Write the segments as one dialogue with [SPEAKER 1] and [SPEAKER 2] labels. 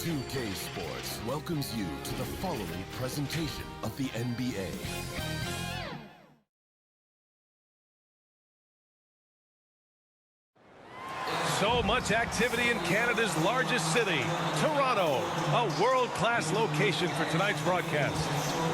[SPEAKER 1] 2K Sports welcomes you to the following presentation of the NBA.
[SPEAKER 2] So much activity in Canada's largest city, Toronto, a world-class location for tonight's broadcast.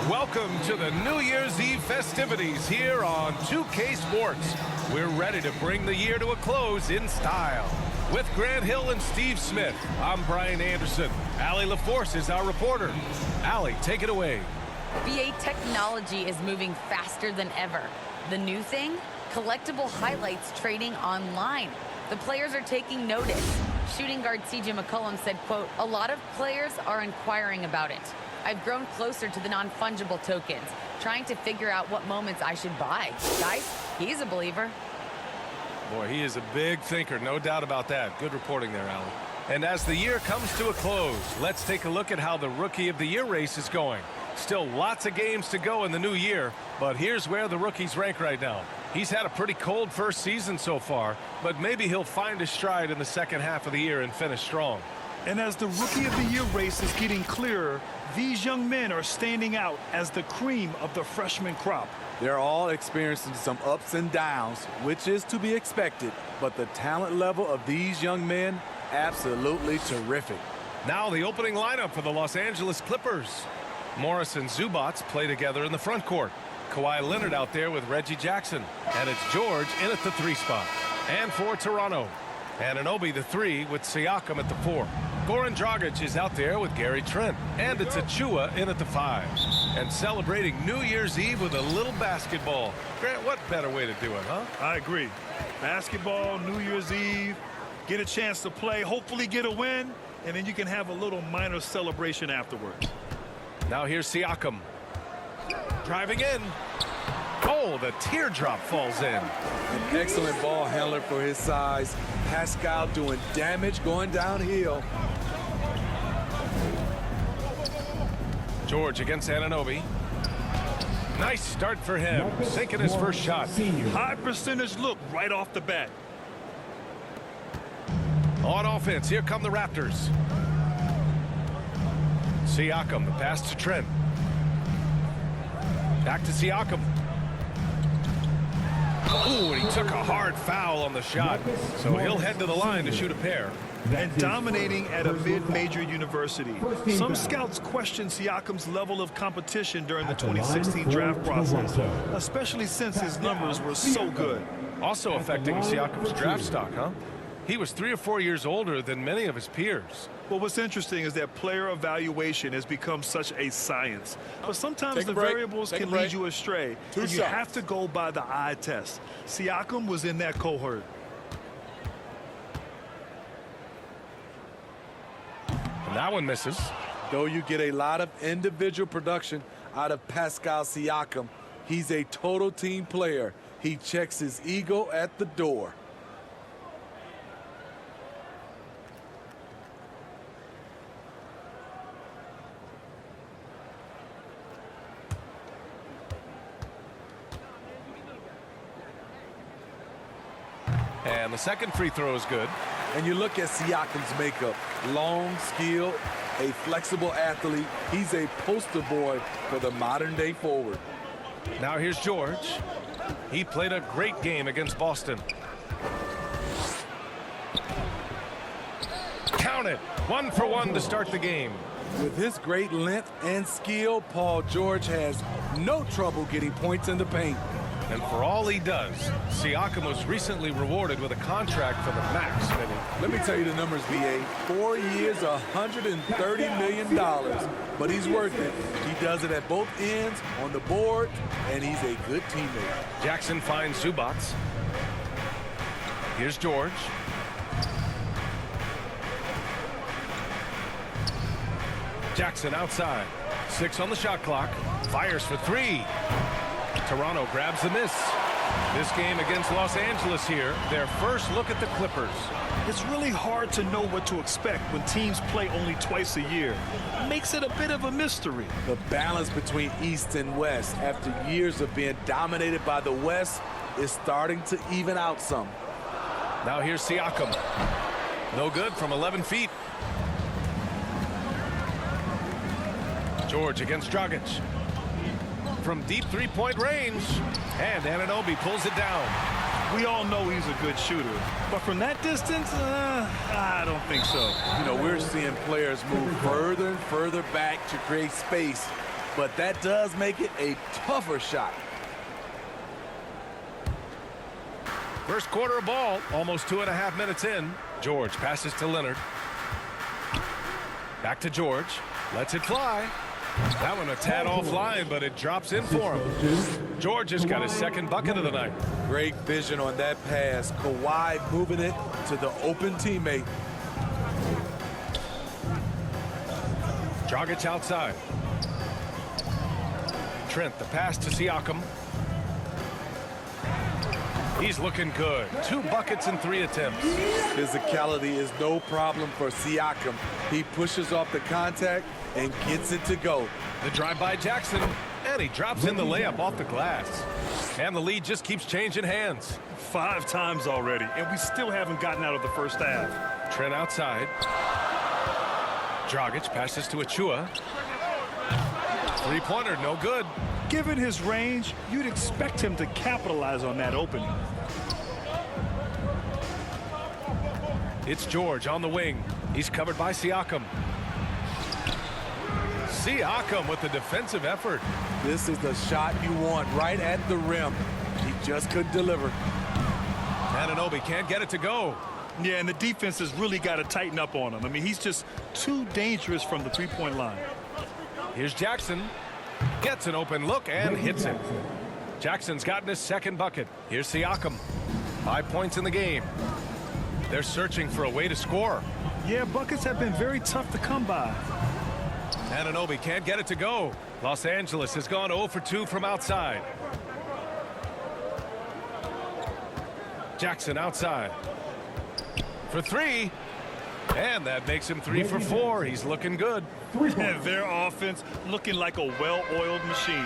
[SPEAKER 2] Welcome to the New Year's Eve festivities here on 2K Sports. We're ready to bring the year to a close in style. With Grant Hill and Steve Smith, I'm Brian Anderson. Allie LaForce is our reporter. Allie, take it away.
[SPEAKER 3] VA technology is moving faster than ever. The new thing? Collectible highlights trading online. The players are taking notice. Shooting guard CJ McCollum said, quote, "A lot of players are inquiring about it. I've grown closer to the non-fungible tokens, trying to figure out what moments I should buy." Guys, he's a believer.
[SPEAKER 2] Boy, he is a big thinker, no doubt about that. Good reporting there, Allie. And as the year comes to a close, let's take a look at how the Rookie of the Year race is going. Still lots of games to go in the new year, but here's where the rookies rank right now. He's had a pretty cold first season so far, but maybe he'll find his stride in the second half of the year and finish strong.
[SPEAKER 4] And as the Rookie of the Year race is getting clearer, these young men are standing out as the cream of the freshman crop.
[SPEAKER 5] They're all experiencing some ups and downs, which is to be expected, but the talent level of these young men, absolutely terrific.
[SPEAKER 2] Now the opening lineup for the Los Angeles Clippers. Morris and Zubats play together in the front court. Kawhi Leonard out there with Reggie Jackson. And it's George in at the 3 spot. And for Toronto, Anunoby the 3 with Siakam at the 4. Goran Dragic is out there with Gary Trent. And it's Achua in at the 5. And celebrating New Year's Eve with a little basketball. Grant, what better way to do it, huh?
[SPEAKER 4] I agree. Basketball, New Year's Eve, get a chance to play, hopefully get a win, and then you can have a little minor celebration afterwards.
[SPEAKER 2] Now here's Siakam. Driving in. Oh, the teardrop falls in.
[SPEAKER 5] An excellent ball handler for his size. Pascal doing damage going downhill.
[SPEAKER 2] George against Anunoby. Nice start for him. Sinking his first shot.
[SPEAKER 4] High percentage look right off the bat.
[SPEAKER 2] On offense, here come the Raptors. Siakam, the pass to Trent. Back to Siakam. Ooh, and he took a hard foul on the shot. So he'll head to the line to shoot a pair.
[SPEAKER 4] And dominating at a mid-major university. Some scouts question Siakam's level of competition during the 2016 draft process, especially since his numbers were so good.
[SPEAKER 2] Also affecting Siakam's draft stock, huh? He was 3 or 4 years older than many of his peers.
[SPEAKER 4] Well, what's interesting is that player evaluation has become such a science. But sometimes the variables can lead you astray. And you have to go by the eye test. Siakam was in that cohort.
[SPEAKER 2] And that one misses.
[SPEAKER 5] Though you get a lot of individual production out of Pascal Siakam, he's a total team player. He checks his ego at the door.
[SPEAKER 2] And the second free throw is good.
[SPEAKER 5] And you look at Siakam's makeup. Long, skilled, a flexible athlete. He's a poster boy for the modern-day forward.
[SPEAKER 2] Now here's George. He played a great game against Boston. Count it. 1 for 1 to start the game.
[SPEAKER 5] With his great length and skill, Paul George has no trouble getting points in the paint.
[SPEAKER 2] And for all he does, Siakam was recently rewarded with a contract for the max.
[SPEAKER 5] Let me tell you the numbers, VA. 4 years, $130 million. But he's worth it. He does it at both ends, on the board, and he's a good teammate.
[SPEAKER 2] Jackson finds Zubats. Here's George. Jackson outside. 6 on the shot clock. Fires for 3. Toronto grabs the miss. This game against Los Angeles here, their first look at the Clippers.
[SPEAKER 4] It's really hard to know what to expect when teams play only twice a year. It makes it a bit of a mystery.
[SPEAKER 5] The balance between East and West after years of being dominated by the West is starting to even out some.
[SPEAKER 2] Now here's Siakam. No good from 11 feet. George against Dragic. From deep three-point range. And Anunoby pulls it down.
[SPEAKER 4] We all know he's a good shooter, but from that distance, I don't think so.
[SPEAKER 5] You know, we're seeing players move further and further back to create space, but that does make it a tougher shot.
[SPEAKER 2] First quarter of ball, almost 2.5 minutes in. George passes to Leonard. Back to George. Lets it fly. That one a tad offline, but it drops in for him. George has got his second bucket of the night.
[SPEAKER 5] Great vision on that pass. Kawhi moving it to the open teammate.
[SPEAKER 2] Dragic outside. Trent, the pass to Siakam. He's looking good. 2 buckets in 3 attempts.
[SPEAKER 5] Physicality is no problem for Siakam. He pushes off the contact and gets it to go.
[SPEAKER 2] The drive by Jackson, and he drops in the layup off the glass. And the lead just keeps changing hands.
[SPEAKER 4] 5 times already, and we still haven't gotten out of the first half.
[SPEAKER 2] Trent outside. Dragic passes to Achua. Three-pointer, no good.
[SPEAKER 4] Given his range, you'd expect him to capitalize on that opening.
[SPEAKER 2] It's George on the wing. He's covered by Siakam. Siakam with the defensive effort.
[SPEAKER 5] This is the shot you want right at the rim. He just couldn't deliver.
[SPEAKER 2] Anunoby can't get it to go.
[SPEAKER 4] Yeah, and the defense has really got to tighten up on him. I mean, he's just too dangerous from the three-point line.
[SPEAKER 2] Here's Jackson. Gets an open look and hits it. Jackson's gotten his second bucket. Here's Siakam. 5 points in the game. They're searching for a way to score.
[SPEAKER 4] Yeah, buckets have been very tough to come by.
[SPEAKER 2] Anunoby can't get it to go. Los Angeles has gone 0 for 2 from outside. Jackson outside. For 3. And that makes him 3 for 4. He's looking good.
[SPEAKER 4] And their offense looking like a well-oiled machine.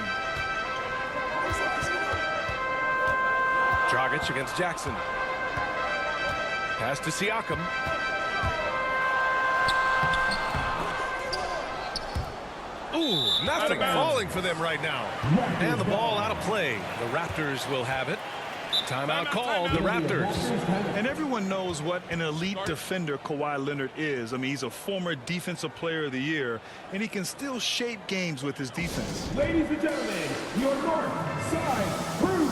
[SPEAKER 2] Dragic against Jackson. Pass to Siakam. Ooh, nothing falling for them right now. And the ball out of play. The Raptors will have it. Timeout called, the Raptors.
[SPEAKER 4] And everyone knows what an elite defender Kawhi Leonard is. I mean, he's a former Defensive Player of the Year, and he can still shape games with his defense.
[SPEAKER 6] Ladies and gentlemen, your North Side Crew.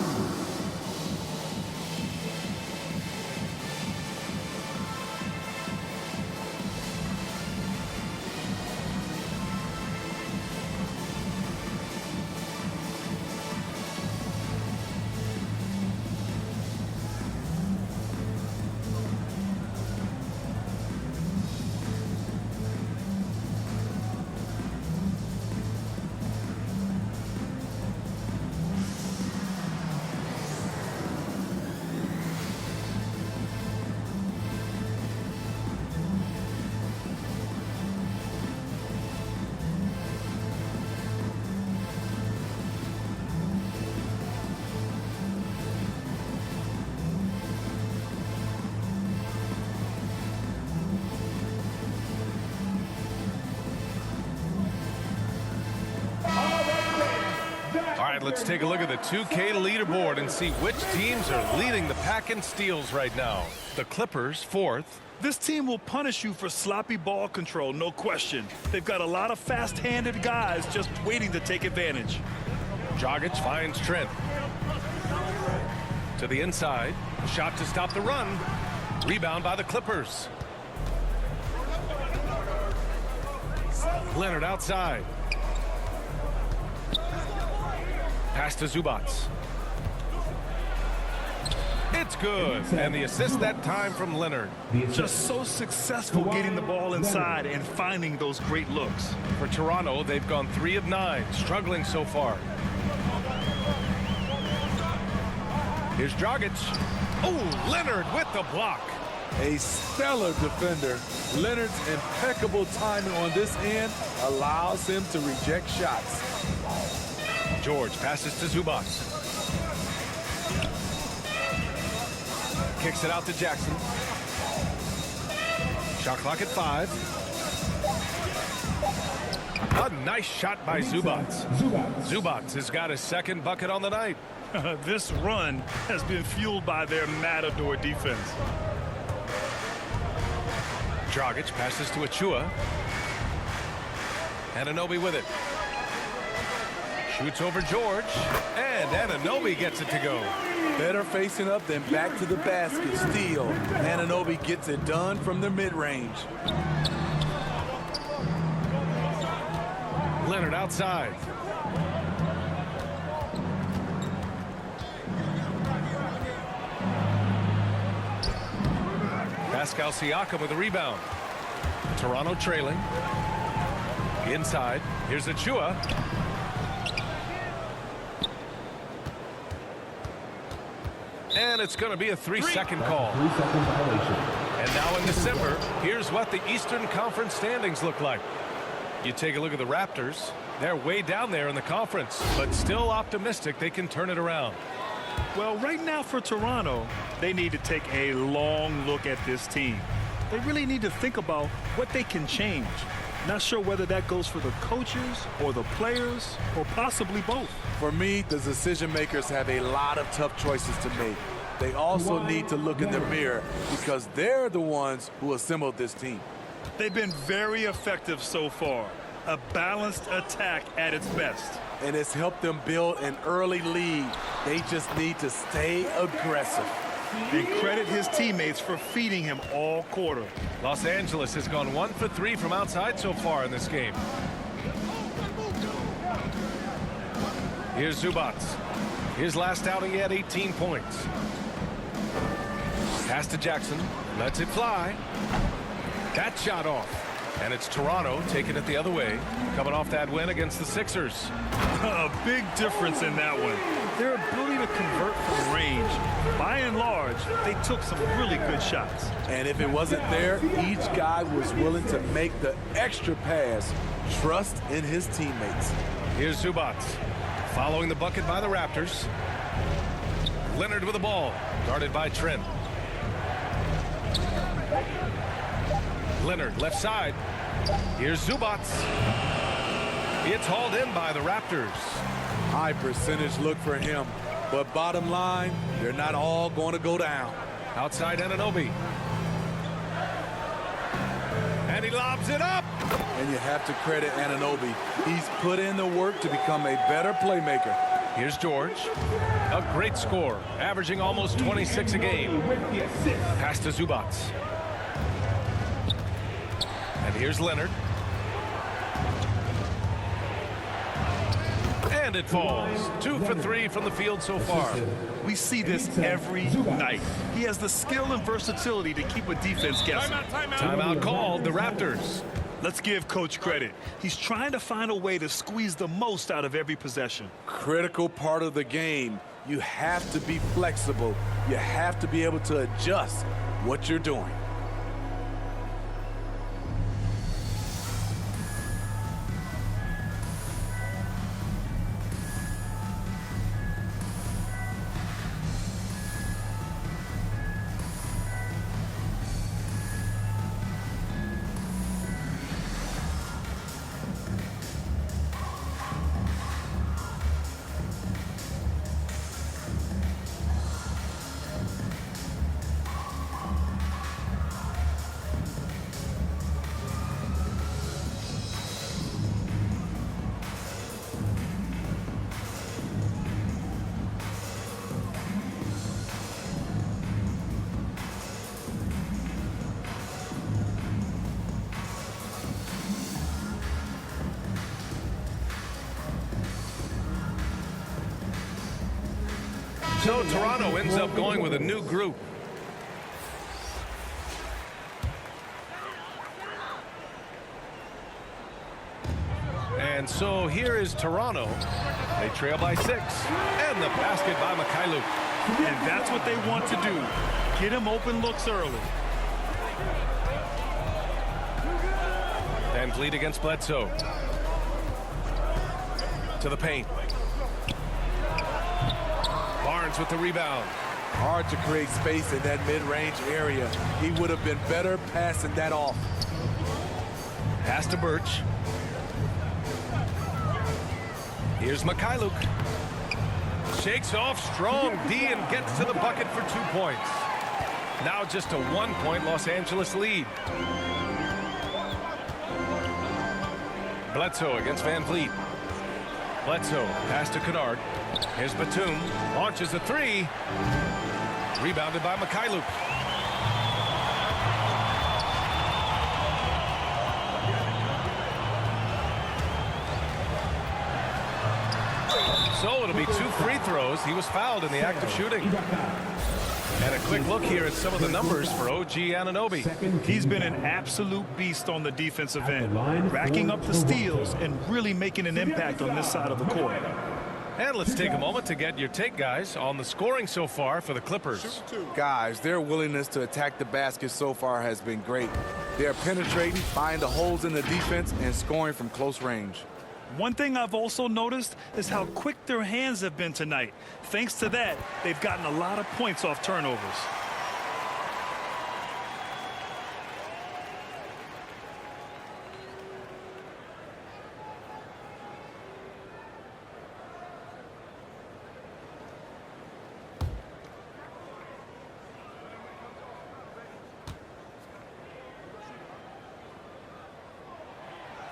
[SPEAKER 2] All right, let's take a look at the 2K leaderboard and see which teams are leading the pack in steals right now. The Clippers, 4th.
[SPEAKER 4] This team will punish you for sloppy ball control, no question. They've got a lot of fast-handed guys just waiting to take advantage.
[SPEAKER 2] Dragic finds Trent. To the inside. Shot to stop the run. Rebound by the Clippers. Leonard outside. Pass to Zubats. It's good. And the assist that time from Leonard.
[SPEAKER 4] Just so successful getting the ball inside and finding those great looks.
[SPEAKER 2] For Toronto, they've gone 3 of 9, struggling so far. Here's Dragic. Oh, Leonard with the block.
[SPEAKER 5] A stellar defender. Leonard's impeccable timing on this end allows him to reject shots.
[SPEAKER 2] George passes to Zubac. Kicks it out to Jackson. Shot clock at 5. A nice shot by Zubats. Zubats has got his second bucket on the night.
[SPEAKER 4] This run has been fueled by their matador defense.
[SPEAKER 2] Dragic passes to Achua. Anunoby with it. Shoots over George. And Anunoby gets it to go.
[SPEAKER 5] Better facing up than back to the basket. Steal. Anunoby gets it done from the mid-range.
[SPEAKER 2] Leonard outside. Pascal Siakam with a rebound. Toronto trailing. Inside. Here's Achua. And it's going to be a 3-second call.
[SPEAKER 6] 3-second violation.
[SPEAKER 2] And now in December, here's what the Eastern Conference standings look like. You take a look at the Raptors. They're way down there in the conference, but still optimistic they can turn it around.
[SPEAKER 4] Well, right now for Toronto, they need to take a long look at this team. They really need to think about what they can change. Not sure whether that goes for the coaches or the players or possibly both.
[SPEAKER 5] For me, the decision makers have a lot of tough choices to make. They also need to look in the mirror because they're the ones who assembled this team.
[SPEAKER 4] They've been very effective so far. A balanced attack at its best.
[SPEAKER 5] And it's helped them build an early lead. They just need to stay aggressive.
[SPEAKER 4] And credit his teammates for feeding him all quarter.
[SPEAKER 2] Los Angeles has gone 1 for 3 from outside so far in this game. Here's Zubats. His last outing, he had 18 points. Pass to Jackson. Lets it fly. That shot off. And it's Toronto taking it the other way, coming off that win against the Sixers.
[SPEAKER 4] A big difference in that one. Their ability to convert from range. By and large, they took some really good shots.
[SPEAKER 5] And if it wasn't there, each guy was willing to make the extra pass. Trust in his teammates.
[SPEAKER 2] Here's Zubats. Following the bucket by the Raptors. Leonard with the ball. Guarded by Trent. Leonard left side. Here's Zubats. It's hauled in by the Raptors.
[SPEAKER 5] High percentage look for him. But bottom line, they're not all going to go down.
[SPEAKER 2] Outside Anunoby. And he lobs it up.
[SPEAKER 5] And you have to credit Anunoby. He's put in the work to become a better playmaker.
[SPEAKER 2] Here's George. A great score, averaging almost 26 a game. Pass to Zubats. And here's Leonard. And it falls. 2 for 3 from the field so far.
[SPEAKER 4] We see this every night. He has the skill and versatility to keep a defense guessing.
[SPEAKER 2] Timeout called, the Raptors.
[SPEAKER 4] Let's give Coach credit. He's trying to find a way to squeeze the most out of every possession.
[SPEAKER 5] Critical part of the game. You have to be flexible. You have to be able to adjust what you're doing.
[SPEAKER 2] So Toronto ends up going with a new group. And so here is Toronto. They trail by 6. And the basket by Mikhailuk.
[SPEAKER 4] And that's what they want to do. Get him open looks early.
[SPEAKER 2] Van Vliet against Bledsoe. To the paint. Barnes with the rebound.
[SPEAKER 5] Hard to create space in that mid-range area. He would have been better passing that off.
[SPEAKER 2] Pass to Birch. Here's Mikhailuk. Shakes off strong D and gets to the bucket for 2 points. Now just a 1-point Los Angeles lead. Bledsoe against Van Vliet. Bledsoe pass to Kennard. Here's Batum. Launches a three. Rebounded by Mikhailuk. So it'll be 2 free throws. He was fouled in the act of shooting. And a quick look here at some of the numbers for OG Anunoby.
[SPEAKER 4] He's been an absolute beast on the defensive end, racking up the steals and really making an impact on this side of the court.
[SPEAKER 2] And let's take a moment to get your take, guys, on the scoring so far for the Clippers.
[SPEAKER 5] Guys, their willingness to attack the basket so far has been great. They're penetrating, finding the holes in the defense, and scoring from close range.
[SPEAKER 4] One thing I've also noticed is how quick their hands have been tonight. Thanks to that, they've gotten a lot of points off turnovers.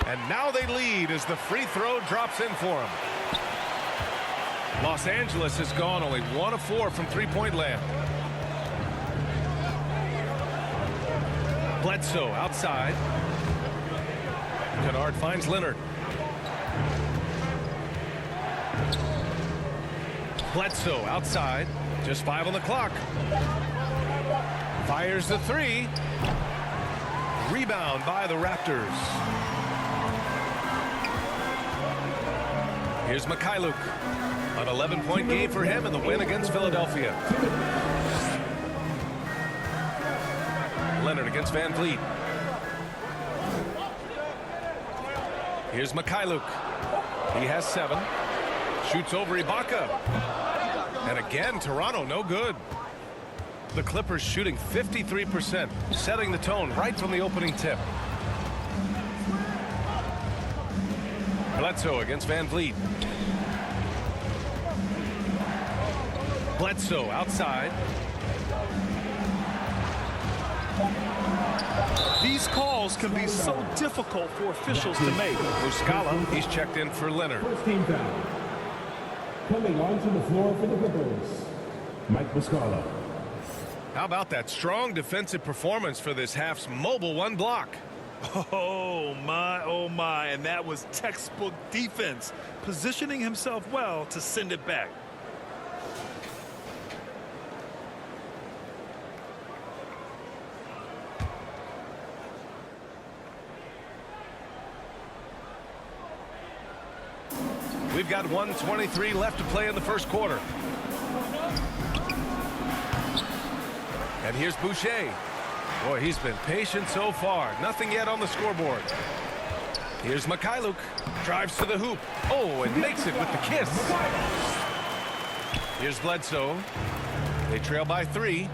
[SPEAKER 2] And now they lead as the free throw drops in for them. Los Angeles has gone only 1 of 4 from three-point land. Bledsoe outside. Kennard finds Leonard. Bledsoe outside. Just 5 on the clock. Fires the three. Rebound by the Raptors. Here's Mikhailuk. An 11-point game for him in the win against Philadelphia. Leonard against Van Vliet. Here's Mikhailuk. He has 7. Shoots over Ibaka. And again, Toronto no good. The Clippers shooting 53%, setting the tone right from the opening tip. Bledsoe against Van Vliet. Bledsoe outside.
[SPEAKER 4] These calls can be so difficult for officials to make.
[SPEAKER 2] Muscala, he's checked in for Leonard.
[SPEAKER 6] First team foul. Coming onto the floor for the Clippers, Mike Muscala.
[SPEAKER 2] How about that strong defensive performance for this half's mobile 1 block?
[SPEAKER 4] Oh my, and that was textbook defense, positioning himself well to send it back.
[SPEAKER 2] We've got 1:23 left to play in the first quarter. And here's Boucher. Boy, he's been patient so far. Nothing yet on the scoreboard. Here's Mikhailuk. Drives to the hoop. Oh, and makes it with the kiss. Here's Bledsoe. They trail by 3.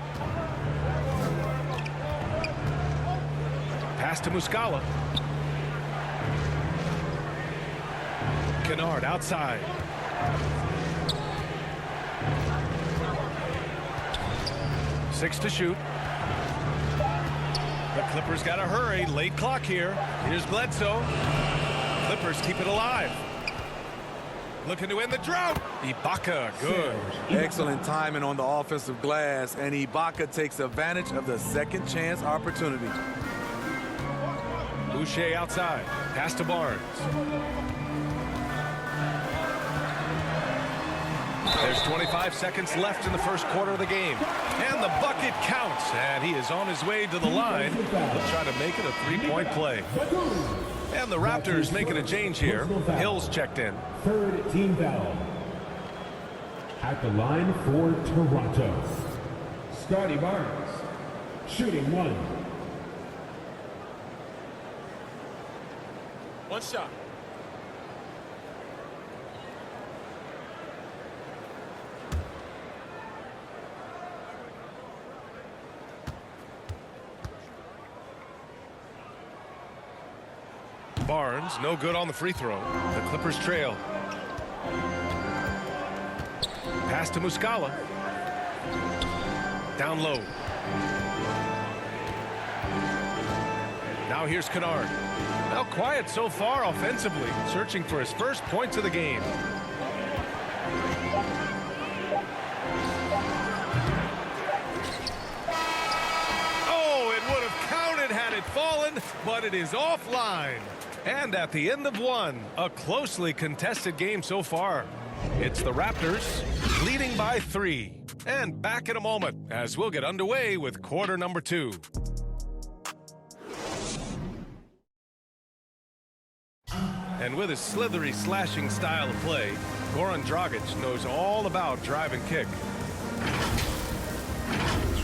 [SPEAKER 2] Pass to Muscala. Kennard outside. Six to shoot. The Clippers got to hurry. Late clock here. Here's Bledsoe. Clippers keep it alive. Looking to end the drought. Ibaka, good.
[SPEAKER 5] Excellent timing on the offensive glass, and Ibaka takes advantage of the second chance opportunity.
[SPEAKER 2] Boucher outside. Pass to Barnes. There's 25 seconds left in the first quarter of the game. And the bucket counts. And he is on his way to the line. He'll try to make it a 3-point play. And the Raptors making a change here. Hill's checked in.
[SPEAKER 6] Third team foul. At the line for Toronto, Scotty Barnes, shooting 1.
[SPEAKER 5] One shot.
[SPEAKER 2] Barnes, no good on the free throw. The Clippers trail. Pass to Muscala. Down low. Now here's Kennard. Well, quiet so far offensively, searching for his first points of the game. Oh, it would have counted had it fallen, but it is offline. And at the end of one, a closely contested game so far. It's the Raptors leading by 3. And back in a moment as we'll get underway with quarter number 2. And with his slithery, slashing style of play, Goran Dragic knows all about drive and kick.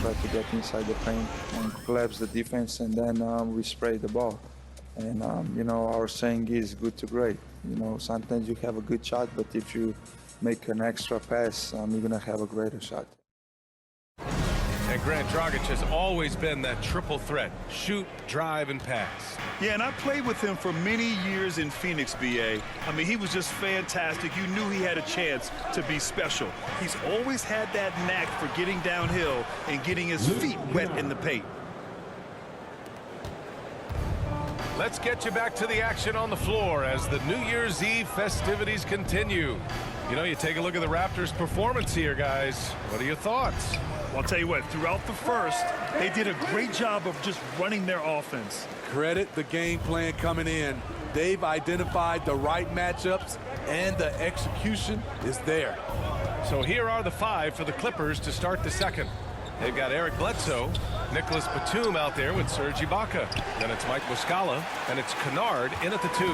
[SPEAKER 7] Try to get inside the paint and collapse the defense, and then we spray the ball. And, you know, our saying is good to great. You know, sometimes you have a good shot, but if you make an extra pass, you're going to have a greater shot.
[SPEAKER 2] And Grant Dragic has always been that triple threat: shoot, drive, and pass.
[SPEAKER 4] Yeah, and I played with him for many years in Phoenix, BA. I mean, he was just fantastic. You knew he had a chance to be special. He's always had that knack for getting downhill and getting his feet wet in the paint.
[SPEAKER 2] Let's get you back to the action on the floor as the New Year's Eve festivities continue. You know, you take a look at the Raptors' performance here, guys. What are your thoughts?
[SPEAKER 4] Well, I'll tell you what, throughout the first, they did a great job of just running their offense.
[SPEAKER 5] Credit the game plan coming in. They've identified the right matchups, and the execution is there.
[SPEAKER 2] So here are the 5 for the Clippers to start the second. They've got Eric Bledsoe, Nicholas Batum out there with Serge Ibaka. Then it's Mike Muscala, and it's Kennard in at the 2.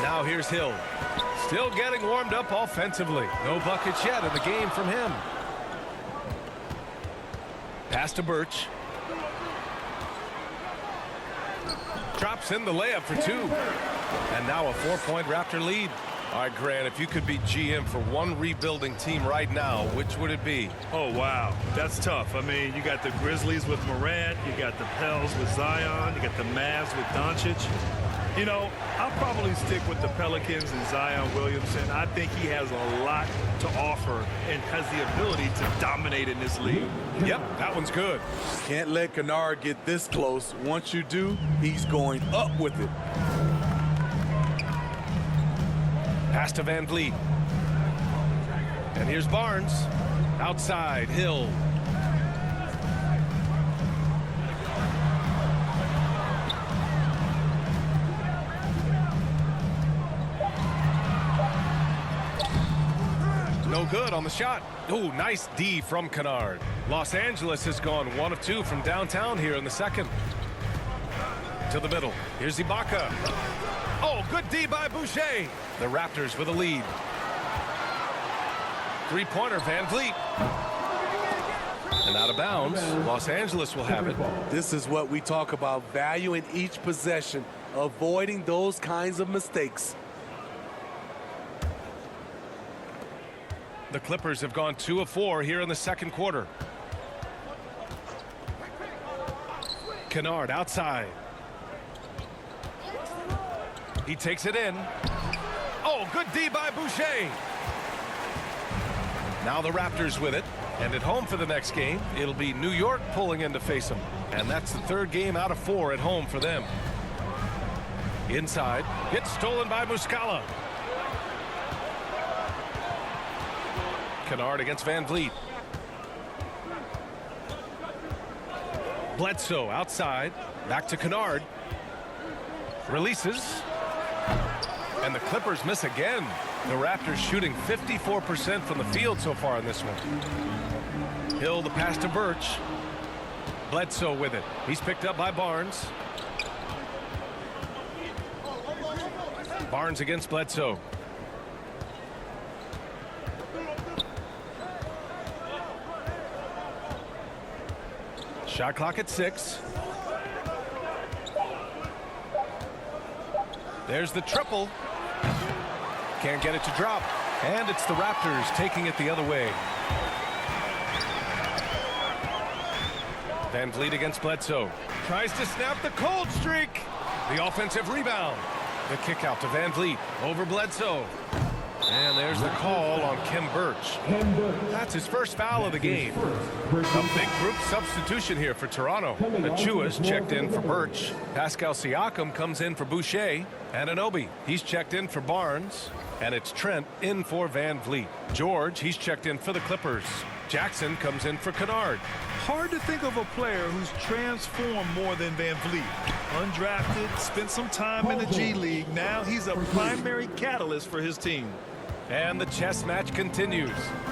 [SPEAKER 2] Now here's Hill. Still getting warmed up offensively. No buckets yet in the game from him. Pass to Birch. Drops in the layup for 2. And now a 4-point Raptor lead. All right, Grant, if you could be GM for one rebuilding team right now, which would it be?
[SPEAKER 4] Oh, wow. That's tough. I mean, you got the Grizzlies with Morant. You got the Pels with Zion. You got the Mavs with Doncic. You know, I'll probably stick with the Pelicans and Zion Williamson. I think he has a lot to offer and has the ability to dominate in this league.
[SPEAKER 2] Yep, that one's good.
[SPEAKER 5] Can't let Kennard get this close. Once you do, he's going up with it.
[SPEAKER 2] Pass to Van Vliet. And here's Barnes. Outside, Hill. No good on the shot. Oh, nice D from Kennard. Los Angeles has gone 1 of 2 from downtown here in the second. To the middle. Here's Ibaka. Oh, good D by Boucher. The Raptors with a lead. 3-pointer, Van Vliet. And out of bounds, Los Angeles will have it.
[SPEAKER 5] This is what we talk about, value in each possession, avoiding those kinds of mistakes.
[SPEAKER 2] The Clippers have gone 2 of 4 here in the second quarter. Kennard outside. He takes it in. Oh, good D by Boucher. Now the Raptors with it. And at home for the next game, it'll be New York pulling in to face them. And that's the 3rd game out of 4 at home for them. Inside. Gets stolen by Muscala. Kennard against Van Vliet. Bledsoe outside. Back to Kennard. Releases. And the Clippers miss again. The Raptors shooting 54% from the field so far in this one. Hill the pass to Birch. Bledsoe with it. He's picked up by Barnes. Barnes against Bledsoe. Shot clock at 6. There's the triple. Can't get it to drop. And it's the Raptors taking it the other way. Van Vliet against Bledsoe. Tries to snap the cold streak. The offensive rebound. The kick out to Van Vliet over Bledsoe. And there's the call on Khem Birch. That's his first foul of the game. A big group substitution here for Toronto. Achua's checked in for Birch. Pascal Siakam comes in for Boucher. Anunoby, he's checked in for Barnes. And it's Trent in for Van Vliet. George, he's checked in for the Clippers. Jackson comes in for Kennard.
[SPEAKER 4] Hard to think of a player who's transformed more than Van Vliet. Undrafted, spent some time in the G League. Now he's a primary catalyst for his team.
[SPEAKER 2] And the chess match continues.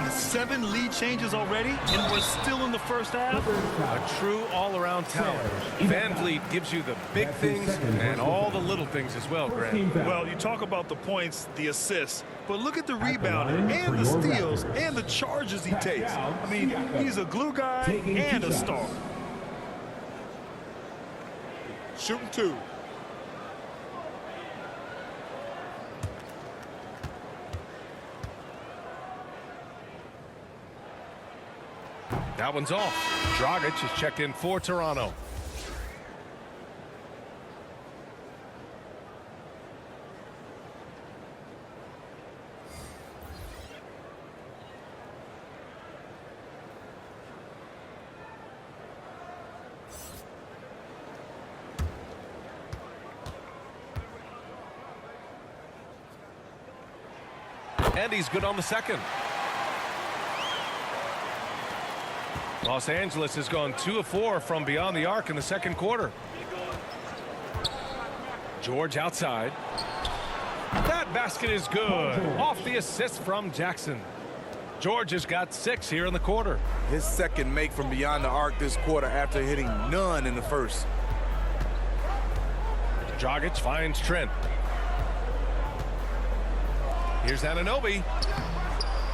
[SPEAKER 4] 7 lead changes already, and we're still in the first half.
[SPEAKER 2] A true all-around talent. Van Vliet gives you the big things and all the little things as well, Grant.
[SPEAKER 4] Well, you talk about the points, the assists, but look at the rebounding and the steals and the charges he takes. I mean, he's a glue guy and a star.
[SPEAKER 5] Shooting 2.
[SPEAKER 2] That one's off. Dragic is checked in for Toronto. And he's good on the second. Los Angeles has gone 2 of 4 from beyond the arc in the second quarter. George outside. That basket is good. Off the assist from Jackson. George has got 6 here in the quarter.
[SPEAKER 5] His second make from beyond the arc this quarter after hitting none in the first.
[SPEAKER 2] Dragic finds Trent. Here's Anunoby.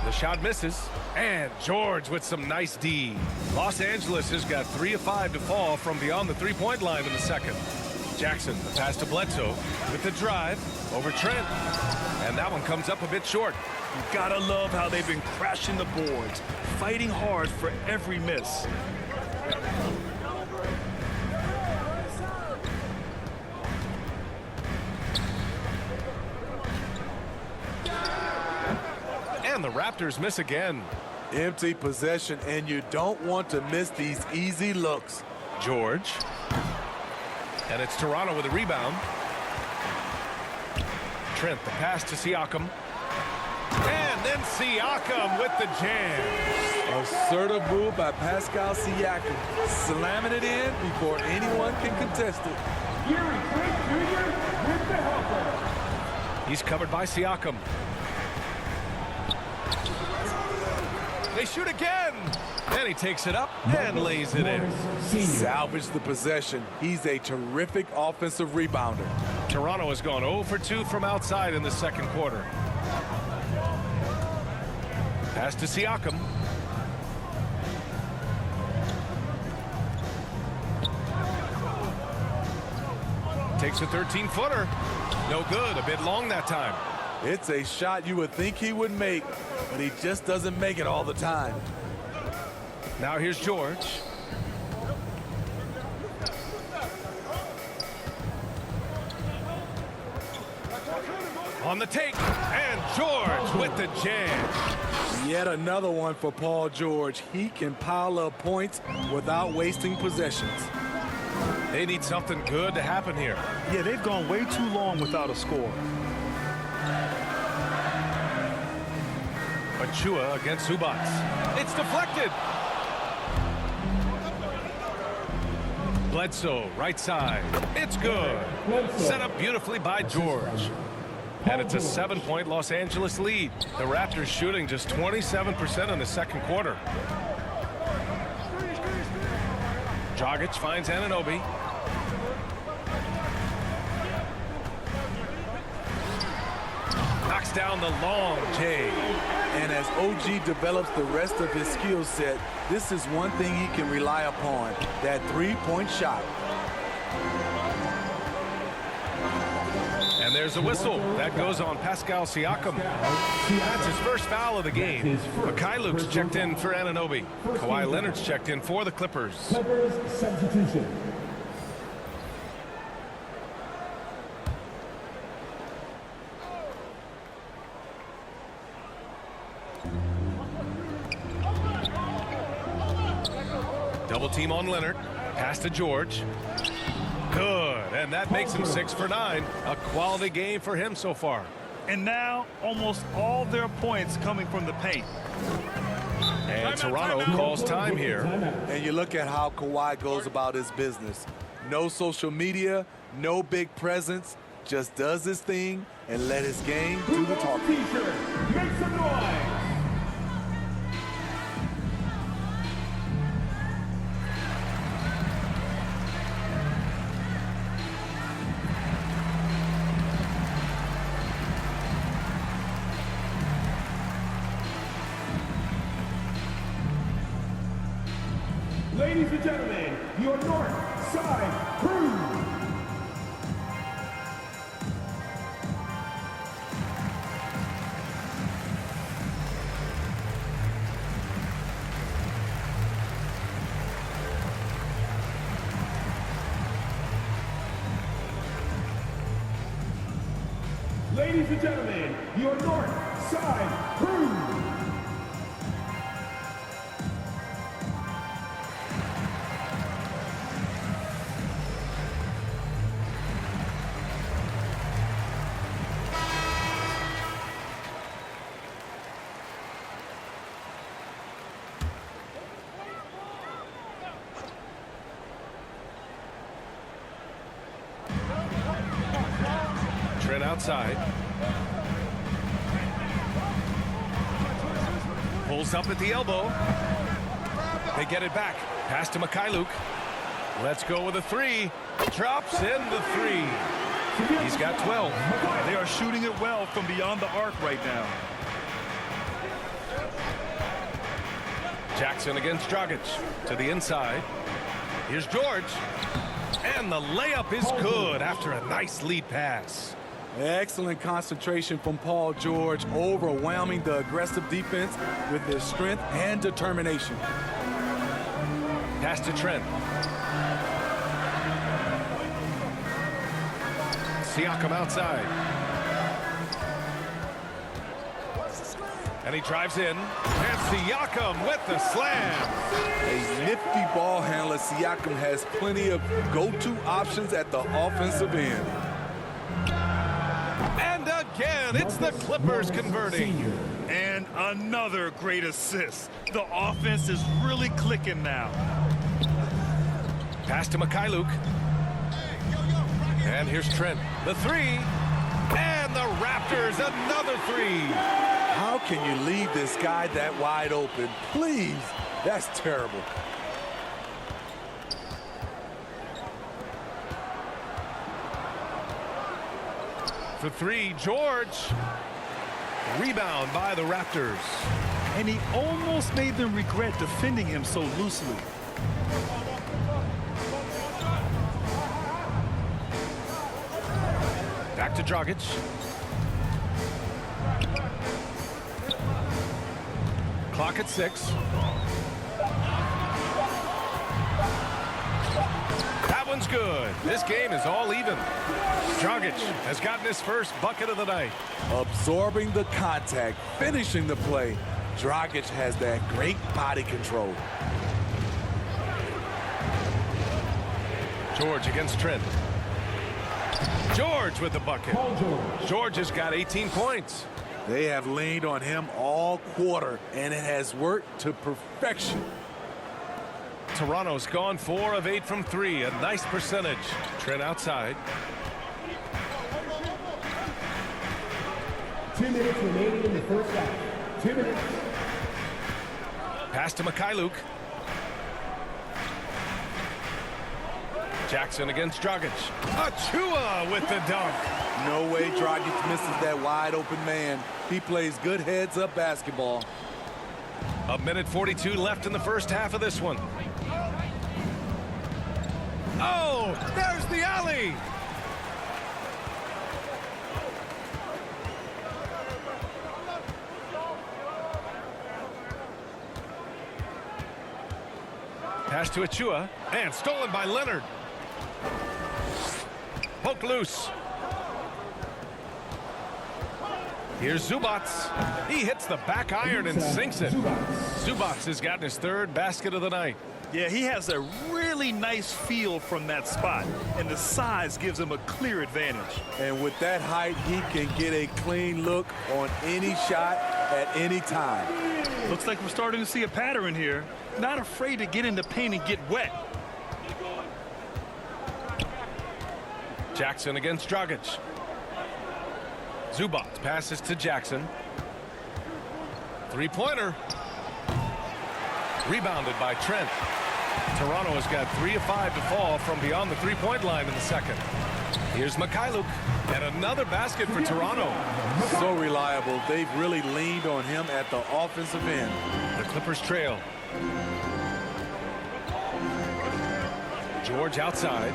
[SPEAKER 2] The shot misses. And George with some nice D. Los Angeles has got 3 of 5 to fall from beyond the three-point line in the second. Jackson, the pass to Bledsoe with the drive over Trent. And that one comes up a bit short.
[SPEAKER 4] You gotta love how they've been crashing the boards, fighting hard for every miss.
[SPEAKER 2] And the Raptors miss again.
[SPEAKER 5] Empty possession, and you don't want to miss these easy looks.
[SPEAKER 2] George. And it's Toronto with a rebound. Trent, the pass to Siakam. And then Siakam with the jam.
[SPEAKER 5] Assertive move by Pascal Siakam, slamming it in before anyone can contest it.
[SPEAKER 2] He's covered by Siakam. They shoot again. And he takes it up and lays it in.
[SPEAKER 5] Salvage the possession. He's a terrific offensive rebounder.
[SPEAKER 2] Toronto has gone 0 for 2 from outside in the second quarter. Pass to Siakam. Takes a 13-footer. No good. A bit long that time.
[SPEAKER 5] It's a shot you would think he would make, but he just doesn't make it all the time.
[SPEAKER 2] Now here's George. On the take, and George with the jam.
[SPEAKER 5] Yet another one for Paul George. He can pile up points without wasting possessions.
[SPEAKER 2] They need something good to happen here.
[SPEAKER 4] Yeah, they've gone way too long without a score.
[SPEAKER 2] Achua against Zubats. It's deflected. Bledsoe, right side. It's good. Set up beautifully by George. And it's a 7-point Los Angeles lead. The Raptors shooting just 27% in the second quarter. Dragic finds Anunoby. Knocks down the long J.
[SPEAKER 5] And as OG develops the rest of his skill set, this is one thing he can rely upon, that three-point shot.
[SPEAKER 2] And there's a whistle. That goes on Pascal Siakam. That's his first foul of the game. Luke's checked in for Anunoby. Kawhi Leonard's checked in for the Clippers.
[SPEAKER 6] Clippers substitution.
[SPEAKER 2] Double team on Leonard. Pass to George. Good, and that makes him 6 for 9. A quality game for him so far.
[SPEAKER 4] And now almost all their points coming from the paint.
[SPEAKER 2] And Toronto calls time here.
[SPEAKER 5] And you look at how Kawhi goes about his business. No social media, no big presence, just does his thing and let his game do the talking.
[SPEAKER 6] Make some noise. Ladies and gentlemen, your North Side Crew. Ladies and gentlemen, your North Side Crew.
[SPEAKER 2] Trent outside. Pulls up at the elbow. They get it back. Pass to Mikhailuk. Let's go with a 3. Drops in the 3. He's got 12.
[SPEAKER 4] They are shooting it well from beyond the arc right now.
[SPEAKER 2] Jackson against Dragic. To the inside. Here's George. And the layup is good after a nice lead pass.
[SPEAKER 5] Excellent concentration from Paul George, overwhelming the aggressive defense with his strength and determination.
[SPEAKER 2] Pass to Trent. Siakam outside. And he drives in. And Siakam with the slam.
[SPEAKER 5] A nifty ball handler, Siakam has plenty of go-to options at the offensive end.
[SPEAKER 2] And again, it's the Clippers converting.
[SPEAKER 4] And another great assist. The offense is really clicking now.
[SPEAKER 2] Pass to Mikhailuk. And here's Trent. The 3. And the Raptors, another 3.
[SPEAKER 5] How can you leave this guy that wide open? Please, that's terrible.
[SPEAKER 2] For 3, George. Rebound by the Raptors.
[SPEAKER 4] And he almost made them regret defending him so loosely.
[SPEAKER 2] Back to Dragic. Clock at 6. That one's good. This game is all even. Dragic has gotten his first bucket of the night.
[SPEAKER 5] Absorbing the contact, finishing the play. Dragic has that great body control.
[SPEAKER 2] George against Trent. George with the bucket. George has got 18 points.
[SPEAKER 5] They have leaned on him all quarter, and it has worked to perfection.
[SPEAKER 2] Toronto's gone 4 of 8 from 3. A nice percentage. Trent outside.
[SPEAKER 6] 2 minutes remaining in the first half. 2 minutes.
[SPEAKER 2] Pass to Mikhailuk. Jackson against Dragic. Achua with the dunk.
[SPEAKER 5] No way Dragic misses that wide open man. He plays good heads-up basketball.
[SPEAKER 2] A minute 42 left in the first half of this one. Oh, there's the alley. Pass to Achua, and stolen by Leonard. Poke loose. Here's Zubats. He hits the back iron and sinks it. Zubats has gotten his 3rd basket of the night.
[SPEAKER 4] Yeah, he has a really nice feel from that spot, and the size gives him a clear advantage.
[SPEAKER 5] And with that height, he can get a clean look on any shot at any time.
[SPEAKER 4] Looks like we're starting to see a pattern here. Not afraid to get in the paint and get wet.
[SPEAKER 2] Jackson against Dragic. Zubac passes to Jackson. Three-pointer. Rebounded by Trent. Toronto has got 3 of 5 to fall from beyond the three-point line in the second. Here's Mikhailuk, and another basket for Toronto.
[SPEAKER 5] So reliable. They've really leaned on him at the offensive end.
[SPEAKER 2] The Clippers trail. George outside.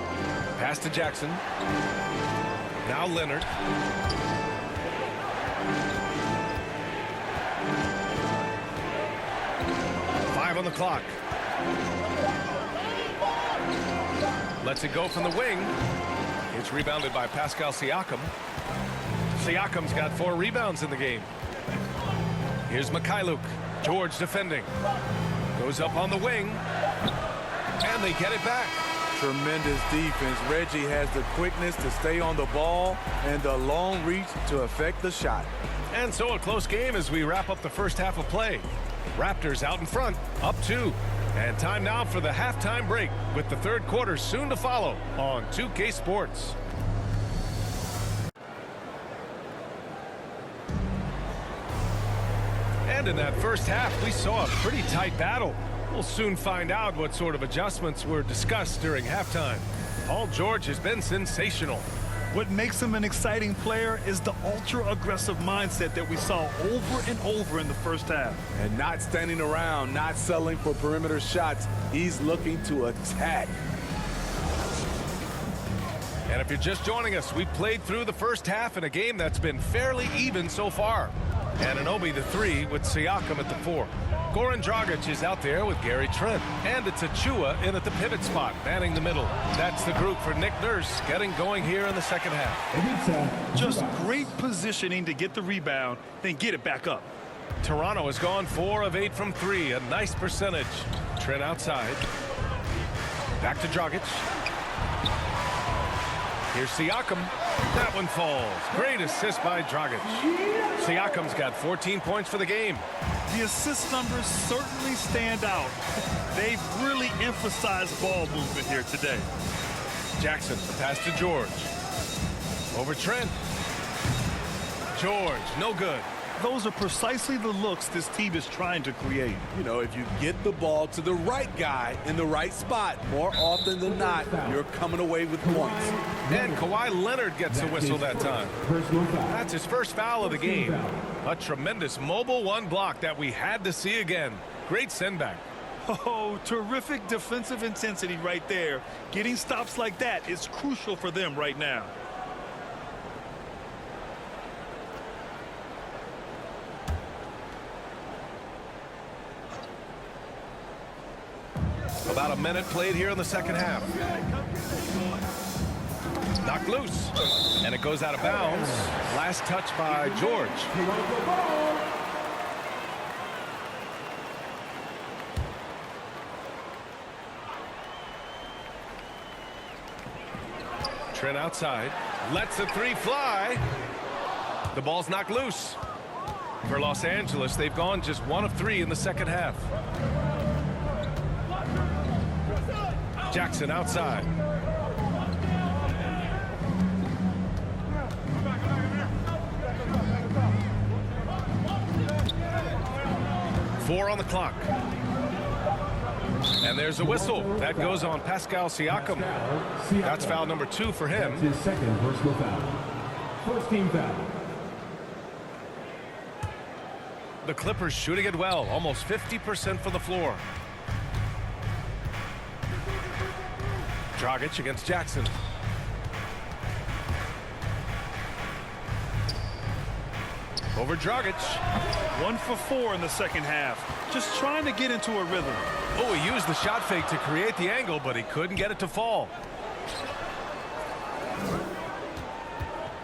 [SPEAKER 2] Pass to Jackson. Now Leonard. On the clock. Lets it go from the wing. It's rebounded by Pascal Siakam. Siakam's got 4 rebounds in the game. Here's Mikhailuk. George defending. Goes up on the wing. And they get it back.
[SPEAKER 5] Tremendous defense. Reggie has the quickness to stay on the ball and the long reach to affect the shot.
[SPEAKER 2] And so a close game as we wrap up the first half of play. Raptors out in front, up 2. And time now for the halftime break with the third quarter soon to follow on 2K Sports. And in that first half, we saw a pretty tight battle. We'll soon find out what sort of adjustments were discussed during halftime. Paul George has been sensational.
[SPEAKER 4] What makes him an exciting player is the ultra-aggressive mindset that we saw over and over in the first half.
[SPEAKER 5] And not standing around, not settling for perimeter shots. He's looking to attack.
[SPEAKER 2] And if you're just joining us, we've played through the first half in a game that's been fairly even so far. Anunoby the 3 with Siakam at the 4. Goran Dragic is out there with Gary Trent. And it's Achua in at the pivot spot, manning the middle. That's the group for Nick Nurse getting going here in the second half.
[SPEAKER 4] Just great positioning to get the rebound, then get it back up.
[SPEAKER 2] Toronto has gone 4 of 8 from 3, a nice percentage. Trent outside. Back to Dragic. Here's Siakam. That one falls. Great assist by Dragic. Siakam's got 14 points for the game.
[SPEAKER 4] The assist numbers certainly stand out. They've really emphasized ball movement here today.
[SPEAKER 2] Jackson, the pass to George. Over Trent. George, no good.
[SPEAKER 4] Those are precisely the looks this team is trying to create.
[SPEAKER 5] You know, if you get the ball to the right guy in the right spot, more often than not, you're coming away with points.
[SPEAKER 2] And Kawhi Leonard gets a whistle that time. That's his first foul of the game. A tremendous mobile 1 block that we had to see again. Great send back.
[SPEAKER 4] Oh, terrific defensive intensity right there. Getting stops like that is crucial for them right now.
[SPEAKER 2] About a minute played here in the second half. Knocked loose. And it goes out of bounds. Last touch by George. Trent outside. Lets the 3 fly. The ball's knocked loose. For Los Angeles, they've gone just 1 of 3 in the second half. Jackson outside. Four on the clock. And there's a whistle. That goes on Pascal Siakam. That's foul number 2 for him.
[SPEAKER 6] That's his second personal foul. First team foul.
[SPEAKER 2] The Clippers shooting it well, almost 50% from the floor. Dragic against Jackson. Over Dragic.
[SPEAKER 4] 1 for 4 in the second half. Just trying to get into a rhythm.
[SPEAKER 2] Oh, he used the shot fake to create the angle, but he couldn't get it to fall.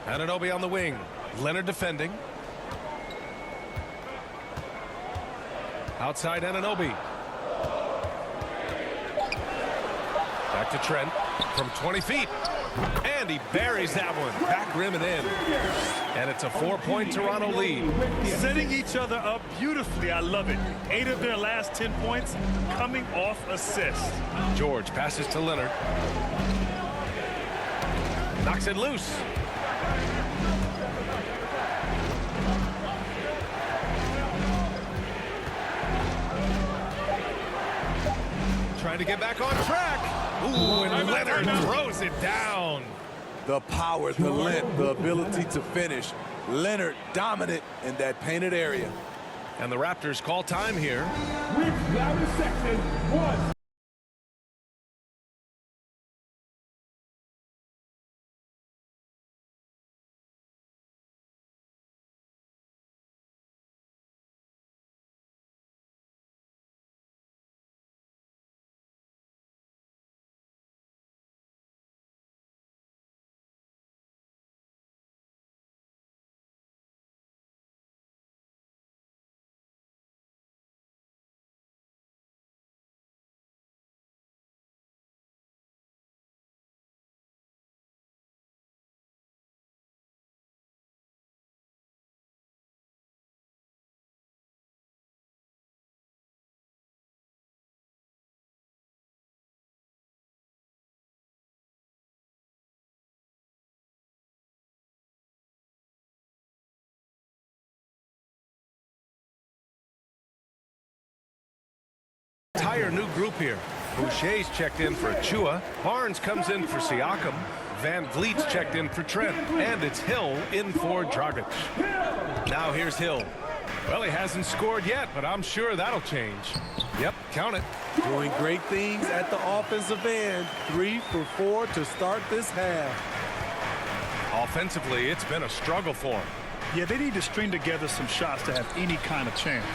[SPEAKER 2] Anunoby on the wing. Leonard defending. Outside Anunoby. Back to Trent from 20 feet. And he buries that one. Back rim and in. And it's a 4-point Toronto lead.
[SPEAKER 4] Setting each other up beautifully. I love it. 8 of their last 10 points coming off assists.
[SPEAKER 2] George passes to Leonard. Knocks it loose. Trying to get back on track. Ooh, and Leonard throws it down.
[SPEAKER 5] The power, the length, the ability to finish. Leonard dominant in that painted area.
[SPEAKER 2] And the Raptors call time here.
[SPEAKER 6] With loudest section, 1.
[SPEAKER 2] Entire new group here. Boucher's checked in for Achua. Barnes comes in for Siakam. Van Vliet's checked in for Trent. And it's Hill in for Dragic. Now here's Hill. Well, he hasn't scored yet, but I'm sure that'll change. Yep, count it.
[SPEAKER 5] Doing great things at the offensive end. 3 for 4 to start this half.
[SPEAKER 2] Offensively, it's been a struggle for him.
[SPEAKER 4] Yeah, they need to string together some shots to have any kind of chance.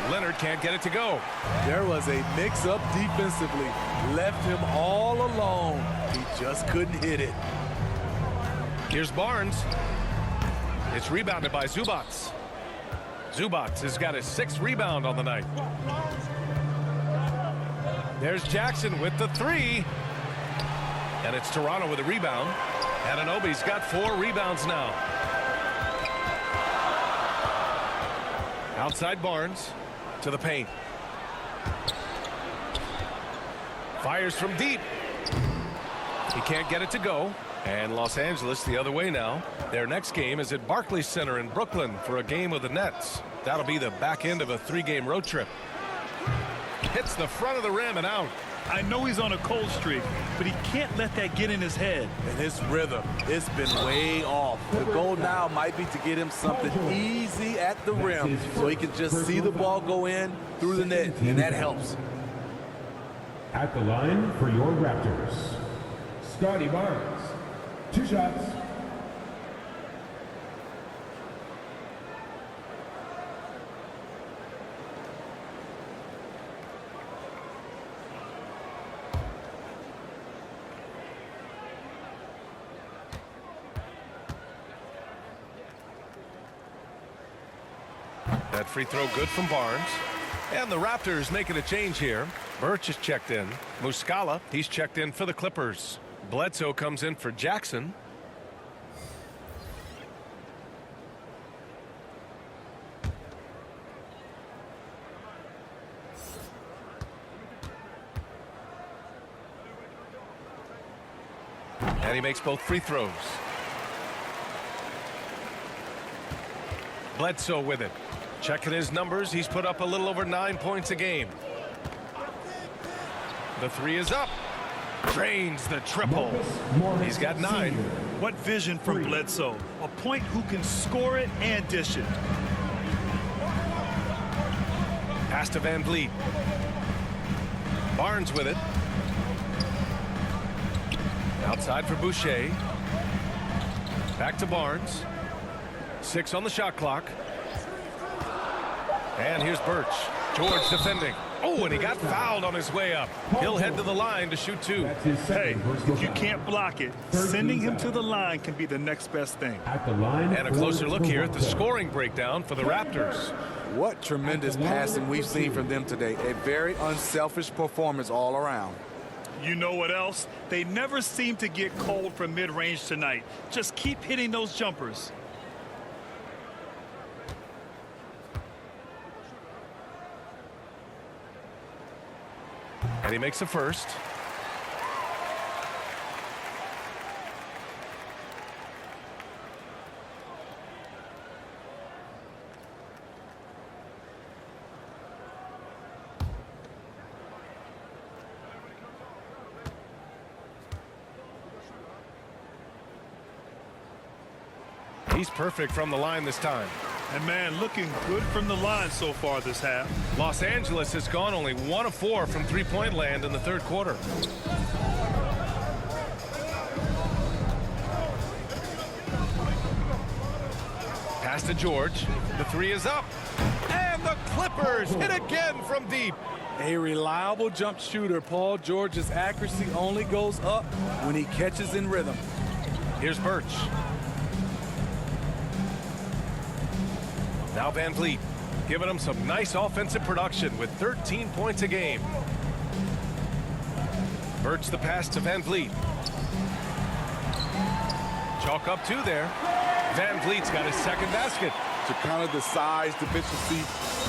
[SPEAKER 2] Leonard can't get it to go.
[SPEAKER 5] There was a mix-up defensively. Left him all alone. He just couldn't hit it.
[SPEAKER 2] Here's Barnes. It's rebounded by Zubats. Zubats has got his 6th rebound on the night. There's Jackson with the 3. And it's Toronto with a rebound. Anunoby's got 4 rebounds now. Outside Barnes to the paint. Fires from deep. He can't get it to go. And Los Angeles the other way now. Their next game is at Barclays Center in Brooklyn for a game with the Nets. That'll be the back end of a 3-game road trip. Hits the front of the rim and out.
[SPEAKER 4] I know he's on a cold streak, but he can't let that get in his head.
[SPEAKER 5] And his rhythm, it's been way off. The goal now might be to get him something easy at the rim so he can just see the ball go in through the net, and that helps.
[SPEAKER 6] At the line for your Raptors, Scotty Barnes. 2 shots.
[SPEAKER 2] That free throw good from Barnes. And the Raptors making a change here. Birch is checked in. Muscala, he's checked in for the Clippers. Bledsoe comes in for Jackson. And he makes both free throws. Bledsoe with it. Checking his numbers, he's put up a little over 9 points a game. The 3 is up. Drains the triple. He's got 9.
[SPEAKER 4] What vision from Bledsoe. A point who can score it and dish it.
[SPEAKER 2] Pass to Van Vliet. Barnes with it. Outside for Boucher. Back to Barnes. 6 on the shot clock. And here's Birch. George defending. Oh, and he got fouled on his way up. He'll head to the line to shoot 2.
[SPEAKER 4] Hey, if you can't block it, sending him to the line can be the next best thing.
[SPEAKER 6] At the line.
[SPEAKER 2] And a closer look here at the scoring breakdown for the Raptors.
[SPEAKER 5] What tremendous passing we've seen from them today. A very unselfish performance all around.
[SPEAKER 4] You know what else? They never seem to get cold from mid-range tonight. Just keep hitting those jumpers.
[SPEAKER 2] And he makes a first. He's perfect from the line this time.
[SPEAKER 4] And man, looking good from the line so far this half.
[SPEAKER 2] Los Angeles has gone only 1 of 4 from three-point land in the third quarter. Pass to George. The three is up. And the Clippers hit again from deep.
[SPEAKER 5] A reliable jump shooter. Paul George's accuracy only goes up when he catches in rhythm.
[SPEAKER 2] Here's Birch. Now Van Vliet giving him some nice offensive production with 13 points a game. Birch the pass to Van Vliet. Chalk up 2 there. Van Vliet's got his second basket.
[SPEAKER 5] To counter the size deficiency,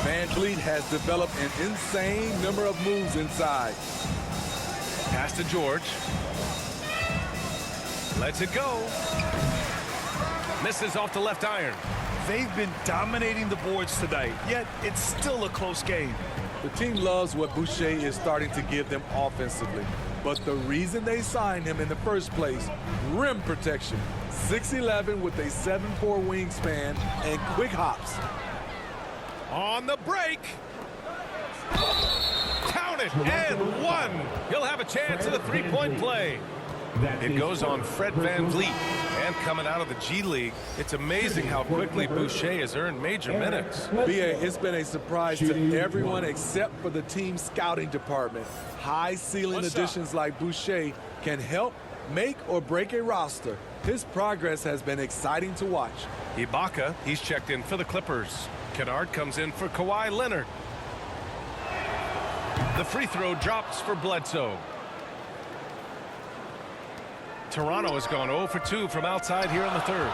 [SPEAKER 5] Van Vliet has developed an insane number of moves inside.
[SPEAKER 2] Pass to George. Lets it go. Misses off the left iron.
[SPEAKER 4] They've been dominating the boards tonight, yet it's still a close game.
[SPEAKER 5] The team loves what Boucher is starting to give them offensively. But the reason they signed him in the first place, rim protection. 6'11" with a 7'4" wingspan and quick hops.
[SPEAKER 2] On the break. Count it, and 1. He'll have a chance at a three-point play. It goes on Fred Van Vliet. And coming out of the G League, it's amazing how quickly Boucher has earned major minutes.
[SPEAKER 5] B.A., it's been a surprise to everyone except for the team's scouting department. High-ceiling additions like Boucher can help make or break a roster. His progress has been exciting to watch.
[SPEAKER 2] Ibaka, he's checked in for the Clippers. Kennard comes in for Kawhi Leonard. The free throw drops for Bledsoe. Toronto has gone 0 for 2 from outside here in the third.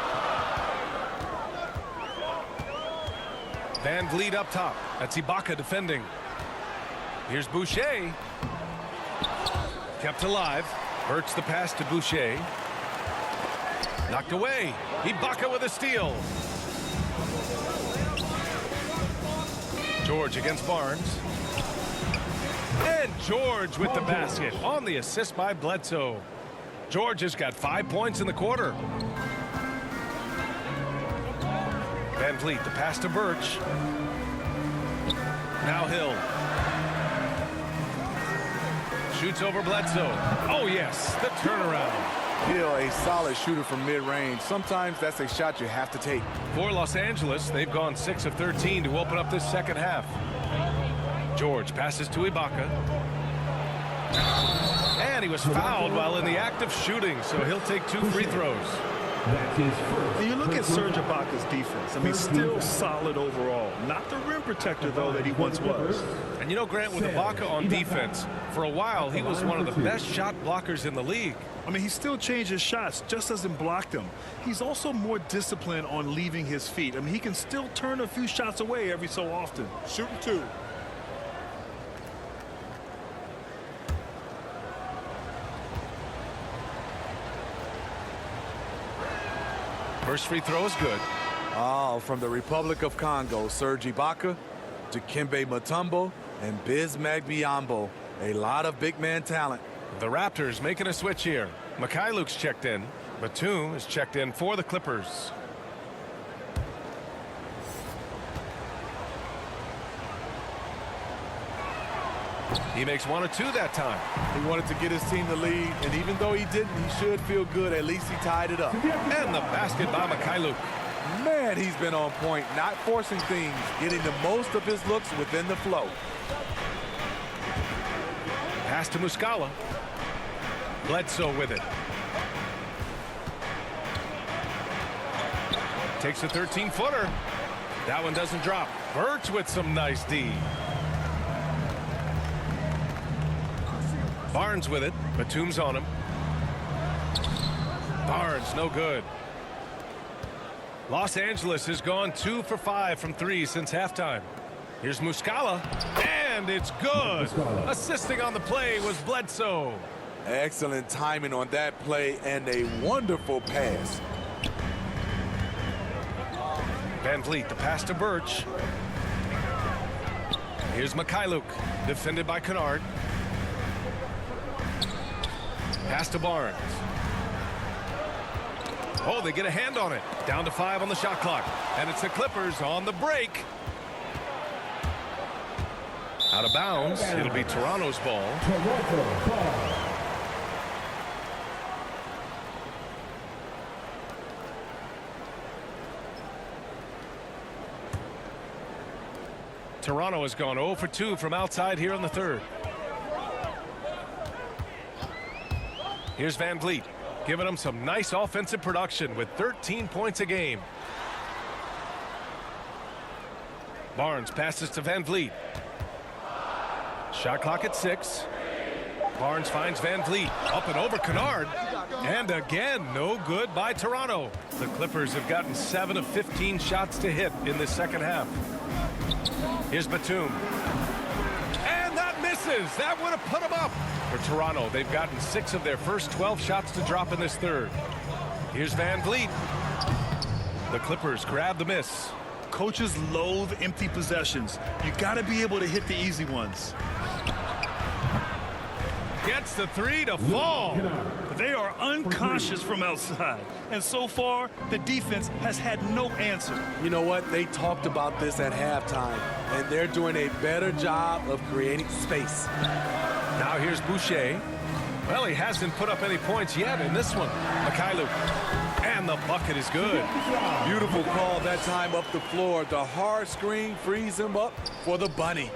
[SPEAKER 2] Van Vliet up top. That's Ibaka defending. Here's Boucher. Kept alive. Birch the pass to Boucher. Knocked away. Ibaka with a steal. George against Barnes. And George with the basket on the assist by Bledsoe. George has got 5 points in the quarter. Van Vliet, the pass to Birch. Now Hill. Shoots over Bledsoe. Oh, yes, the turnaround.
[SPEAKER 5] Hill, a solid shooter from mid-range. Sometimes that's a shot you have to take.
[SPEAKER 2] For Los Angeles, they've gone 6 of 13 to open up this second half. George passes to Ibaka. And he was fouled while in the act of shooting, so he'll take 2 free throws.
[SPEAKER 4] And you look at Serge Ibaka's defense. I mean, still solid overall. Not the rim protector, though, that he once was.
[SPEAKER 2] And you know, Grant, with Ibaka on defense, for a while, he was one of the best shot blockers in the league.
[SPEAKER 4] I mean, he still changes shots, just doesn't block them. He's also more disciplined on leaving his feet. I mean, he can still turn a few shots away every so often.
[SPEAKER 5] Shooting 2.
[SPEAKER 2] First free throw is good.
[SPEAKER 5] Oh, from the Republic of Congo, Serge Ibaka to Kembe Mutombo and Bismack Biyombo. A lot of big man talent.
[SPEAKER 2] The Raptors making a switch here. Mikhailuk's checked in. Batum is checked in for the Clippers. He makes 1 or 2 that time.
[SPEAKER 5] He wanted to get his team the lead, and even though he didn't, he should feel good. At least he tied it up.
[SPEAKER 2] And the basket by Mikhailuk.
[SPEAKER 5] Man, he's been on point, not forcing things, getting the most of his looks within the flow.
[SPEAKER 2] Pass to Muscala. Bledsoe with it. Takes a 13-footer. That one doesn't drop. Birch with some nice D. Barnes with it. Batum's on him. Barnes, no good. Los Angeles has gone 2 for 5 from 3 since halftime. Here's Muscala, and it's good. Assisting on the play was Bledsoe.
[SPEAKER 5] Excellent timing on that play and a wonderful pass.
[SPEAKER 2] Van Vliet, the pass to Birch. Here's Mikhailuk, defended by Kennard. Pass to Barnes. Oh, they get a hand on it. Down to 5 on the shot clock. And it's the Clippers on the break. Out of bounds. It'll be Toronto's ball.
[SPEAKER 6] Toronto ball.
[SPEAKER 2] Toronto has gone 0 for 2 from outside here in the third. Here's Van Vliet, giving them some nice offensive production with 13 points a game. Barnes passes to Van Vliet. Shot clock at 6. Barnes finds Van Vliet up and over Kennard. And again, no good by Toronto. The Clippers have gotten 7 of 15 shots to hit in the second half. Here's Batum. And that misses. That would have put them up. For Toronto, they've gotten 6 of their first 12 shots to drop in this third. Here's Van Vliet. The Clippers grab the miss.
[SPEAKER 4] Coaches loathe empty possessions. You got to be able to hit the easy ones.
[SPEAKER 2] Gets the 3 to fall.
[SPEAKER 4] They are unconscious from outside. And so far, the defense has had no answer.
[SPEAKER 5] You know what? They talked about this at halftime, and they're doing a better job of creating space.
[SPEAKER 2] Now here's Boucher. Well, he hasn't put up any points yet in this one. Mikhailuk. And the bucket is good.
[SPEAKER 5] Beautiful call that time up the floor. The hard screen frees him up for the bunny.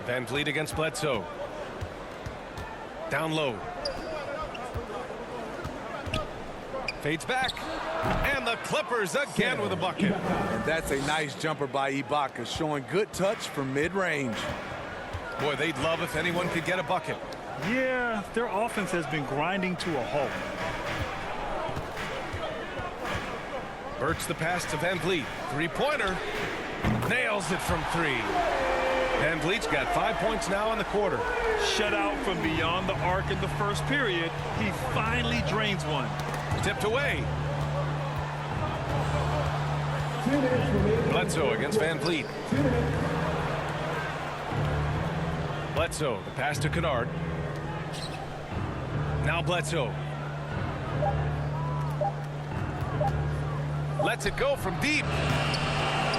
[SPEAKER 2] Van Vliet against Bledsoe. Down low. Fades back. And the Clippers again with a bucket.
[SPEAKER 5] And that's a nice jumper by Ibaka, showing good touch from mid-range.
[SPEAKER 2] Boy, they'd love if anyone could get a bucket.
[SPEAKER 4] Yeah, their offense has been grinding to a halt.
[SPEAKER 2] Birch the pass to Van Vliet. Three-pointer. Nails it from 3. Van Vliet's got 5 points now in the quarter.
[SPEAKER 4] Shut out from beyond the arc in the first period. He finally drains one.
[SPEAKER 2] Tipped away. Bledsoe against Van Vliet. Bledsoe, the pass to Kennard. Now Bledsoe. Lets it go from deep.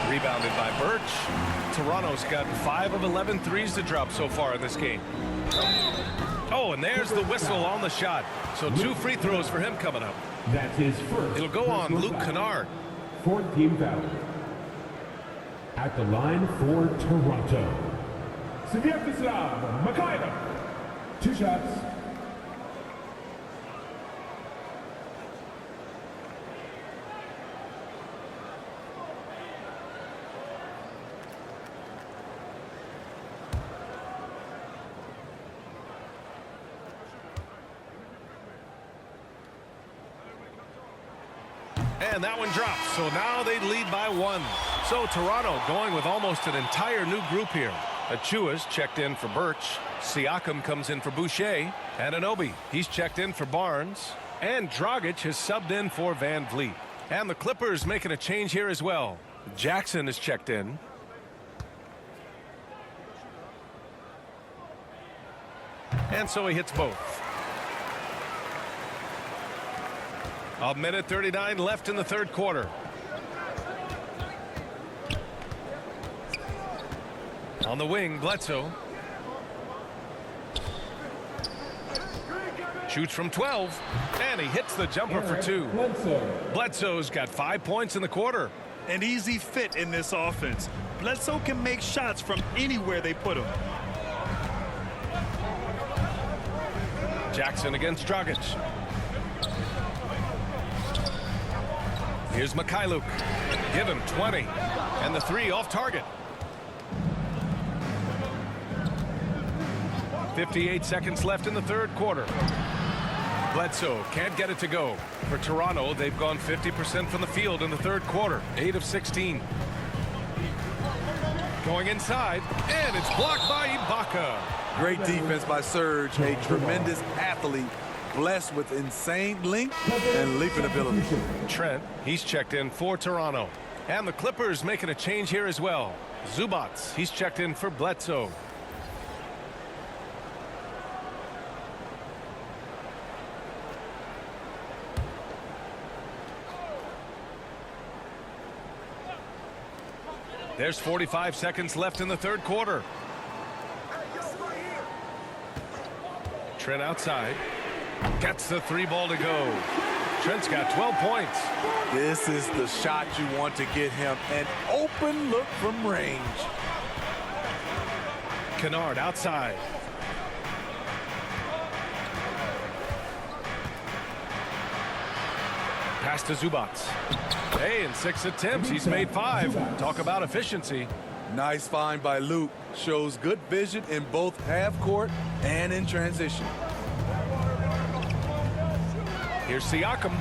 [SPEAKER 2] Rebounded by Birch. Toronto's gotten 5 of 11 threes to drop so far in this game. Oh, and there's the whistle on the shot. So 2 free throws for him coming up.
[SPEAKER 6] That's his first.
[SPEAKER 2] It'll go on Luke Kennard.
[SPEAKER 6] 4th team foul. At the line for Toronto. Svyatoslav Mikhailuk. 2 shots.
[SPEAKER 2] And that one drops. So now they lead by 1. So Toronto going with almost an entire new group here. Achua's checked in for Birch. Siakam comes in for Boucher. Anunoby, he's checked in for Barnes. And Dragic has subbed in for Van Vliet. And the Clippers making a change here as well. Jackson is checked in. And so he hits both. A minute 39 left in the third quarter. On the wing, Bledsoe. Shoots from 12, and he hits the jumper for 2. Bledsoe's got 5 points in the quarter.
[SPEAKER 4] An easy fit in this offense. Bledsoe can make shots from anywhere they put him.
[SPEAKER 2] Jackson against Dragic. Here's Mikhailuk. Give him 20. And the 3 off target. 58 seconds left in the third quarter. Bledsoe can't get it to go. For Toronto, they've gone 50% from the field in the third quarter, 8 of 16. Going inside, and it's blocked by Ibaka.
[SPEAKER 5] Great defense by Serge, a tremendous athlete, blessed with insane length and leaping ability.
[SPEAKER 2] Trent, he's checked in for Toronto. And the Clippers making a change here as well. Zubats, he's checked in for Bledsoe. There's 45 seconds left in the third quarter. Trent outside. Gets the three ball to go. Trent's got 12 points.
[SPEAKER 5] This is the shot you want to get him. An open look from range.
[SPEAKER 2] Kennard outside. Pass to Zubats. Hey, in 6 attempts, he's made 5. Talk about efficiency.
[SPEAKER 5] Nice find by Luke. Shows good vision in both half court and in transition.
[SPEAKER 2] Here's Siakam.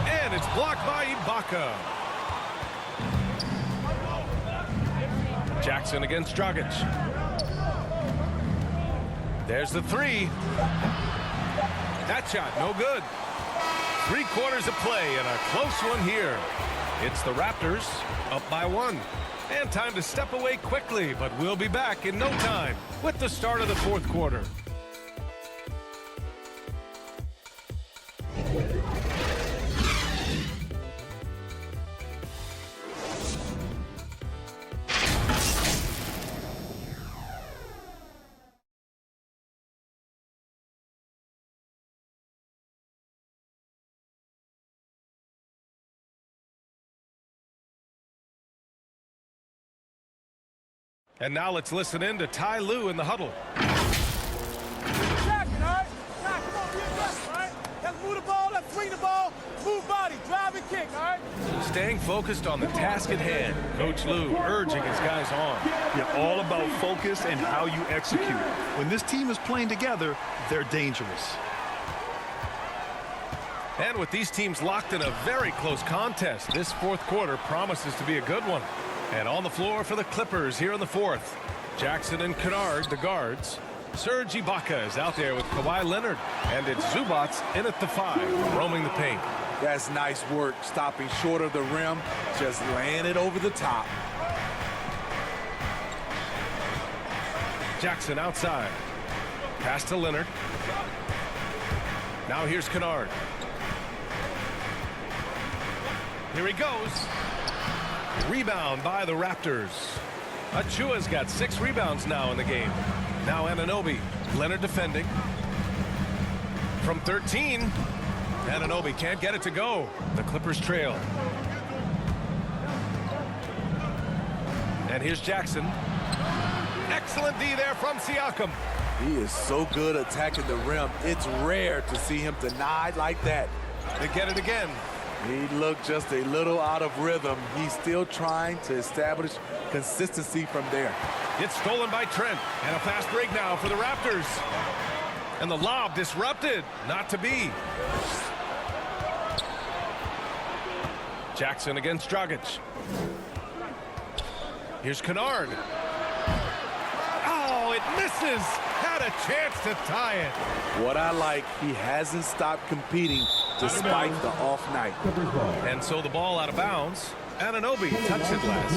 [SPEAKER 2] And it's blocked by Ibaka. Jackson against Dragic. There's the three. That shot, no good. 3 quarters of play and a close one here. It's the Raptors up by 1. And time to step away quickly, but we'll be back in no time with the start of the fourth quarter. And now let's listen in to Ty Lue in the huddle.
[SPEAKER 8] Let's move the ball, let's swing the ball, move body, drive and kick, all right?
[SPEAKER 2] Staying focused on the task at hand. Coach Lue urging his guys on.
[SPEAKER 4] Yeah, all about focus and how you execute. When this team is playing together, they're dangerous.
[SPEAKER 2] And with these teams locked in a very close contest, this fourth quarter promises to be a good one. And on the floor for the Clippers here in the fourth. Jackson and Kennard, the guards. Serge Ibaka is out there with Kawhi Leonard. And it's Zubats in at the 5, roaming the paint.
[SPEAKER 5] That's nice work, stopping short of the rim, just laying it over the top.
[SPEAKER 2] Jackson outside. Pass to Leonard. Now here's Kennard. Here he goes. Rebound by the Raptors. Achua's got 6 rebounds now in the game. Now Anunoby. Leonard defending. From 13. Anunoby can't get it to go. The Clippers trail. And here's Jackson. Excellent D there from Siakam.
[SPEAKER 5] He is so good attacking the rim. It's rare to see him denied like that.
[SPEAKER 2] They get it again.
[SPEAKER 5] He looked just a little out of rhythm. He's still trying to establish consistency from there.
[SPEAKER 2] It's stolen by Trent. And a fast break now for the Raptors. And the lob disrupted. Not to be. Jackson against Dragic. Here's Kennard. Oh, it misses. Had a chance to tie it.
[SPEAKER 5] What I like, he hasn't stopped competing despite the off night.
[SPEAKER 2] And so the ball out of bounds. Anunoby touched it last.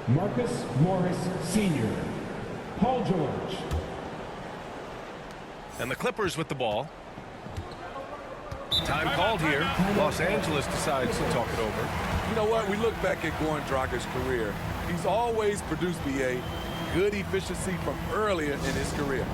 [SPEAKER 6] Marcus Morris Sr. Paul George.
[SPEAKER 2] And the Clippers with the ball. Time called here. Los Angeles decides to talk it over.
[SPEAKER 5] You know what? We look back at Goran Dragic's career. He's always produced, BA, good efficiency from earlier in his career.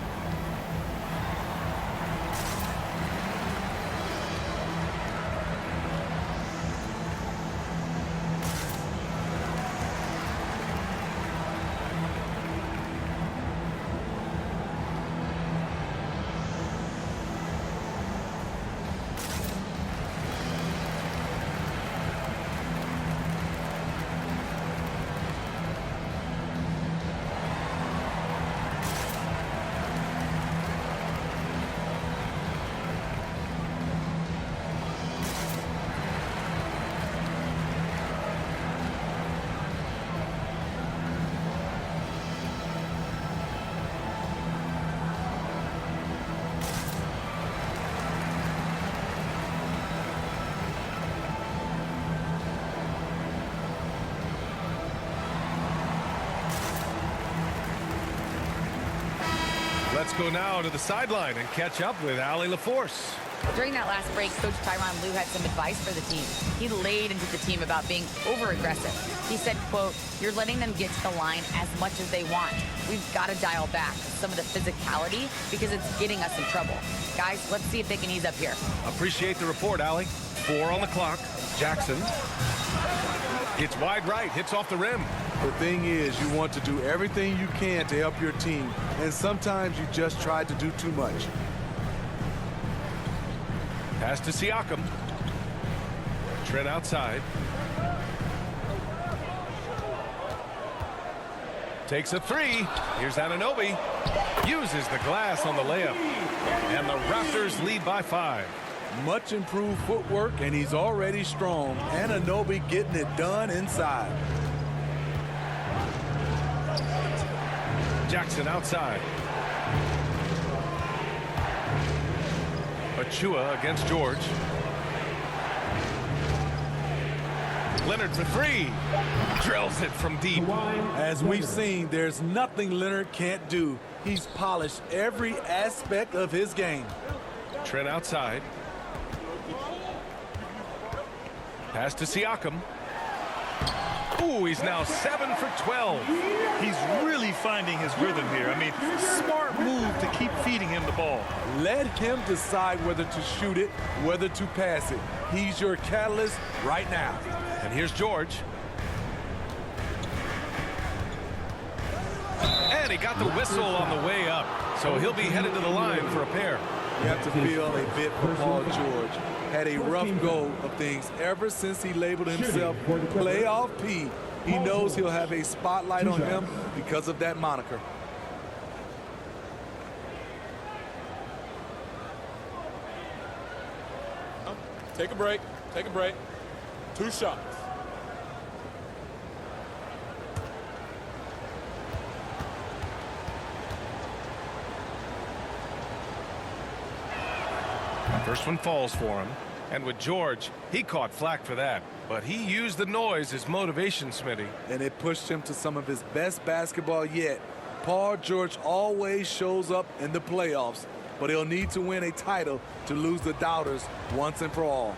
[SPEAKER 2] Let's go now to the sideline and catch up with Allie LaForce.
[SPEAKER 3] During that last break, Coach Tyronn Lue had some advice for the team. He laid into the team about being over-aggressive. He said, quote, "You're letting them get to the line as much as they want. We've got to dial back some of the physicality because it's getting us in trouble. Guys, let's see if they can ease up here."
[SPEAKER 2] Appreciate the report, Allie. 4 on the clock. Jackson. Hits wide right, hits off the rim.
[SPEAKER 5] The thing is, you want to do everything you can to help your team, and sometimes you just try to do too much.
[SPEAKER 2] Pass to Siakam. Trent outside. Takes a 3. Here's Anunoby. Uses the glass on the layup. And the Raptors lead by 5.
[SPEAKER 5] Much improved footwork, and he's already strong. Anunoby getting it done inside.
[SPEAKER 2] Jackson outside. Achua against George. Leonard for 3. Drills it from deep.
[SPEAKER 5] As we've seen, there's nothing Leonard can't do. He's polished every aspect of his game.
[SPEAKER 2] Trent outside. Pass to Siakam. Ooh, he's now 7 for 12.
[SPEAKER 4] He's really finding his rhythm here. I mean, smart move to keep feeding him the ball.
[SPEAKER 5] Let him decide whether to shoot it, whether to pass it. He's your catalyst right now.
[SPEAKER 2] And here's George. And he got the whistle on the way up. So he'll be headed to the line for a pair.
[SPEAKER 5] You have to feel a bit for Paul George. Had a rough go of things ever since he labeled himself Playoff P. He knows he'll have a spotlight on him because of that moniker.
[SPEAKER 8] Take a break. Take a break. 2 shots.
[SPEAKER 2] First one falls for him. And with George, he caught flack for that. But he used the noise as motivation, Smitty.
[SPEAKER 5] And it pushed him to some of his best basketball yet. Paul George always shows up in the playoffs, but he'll need to win a title to lose the doubters once and for all.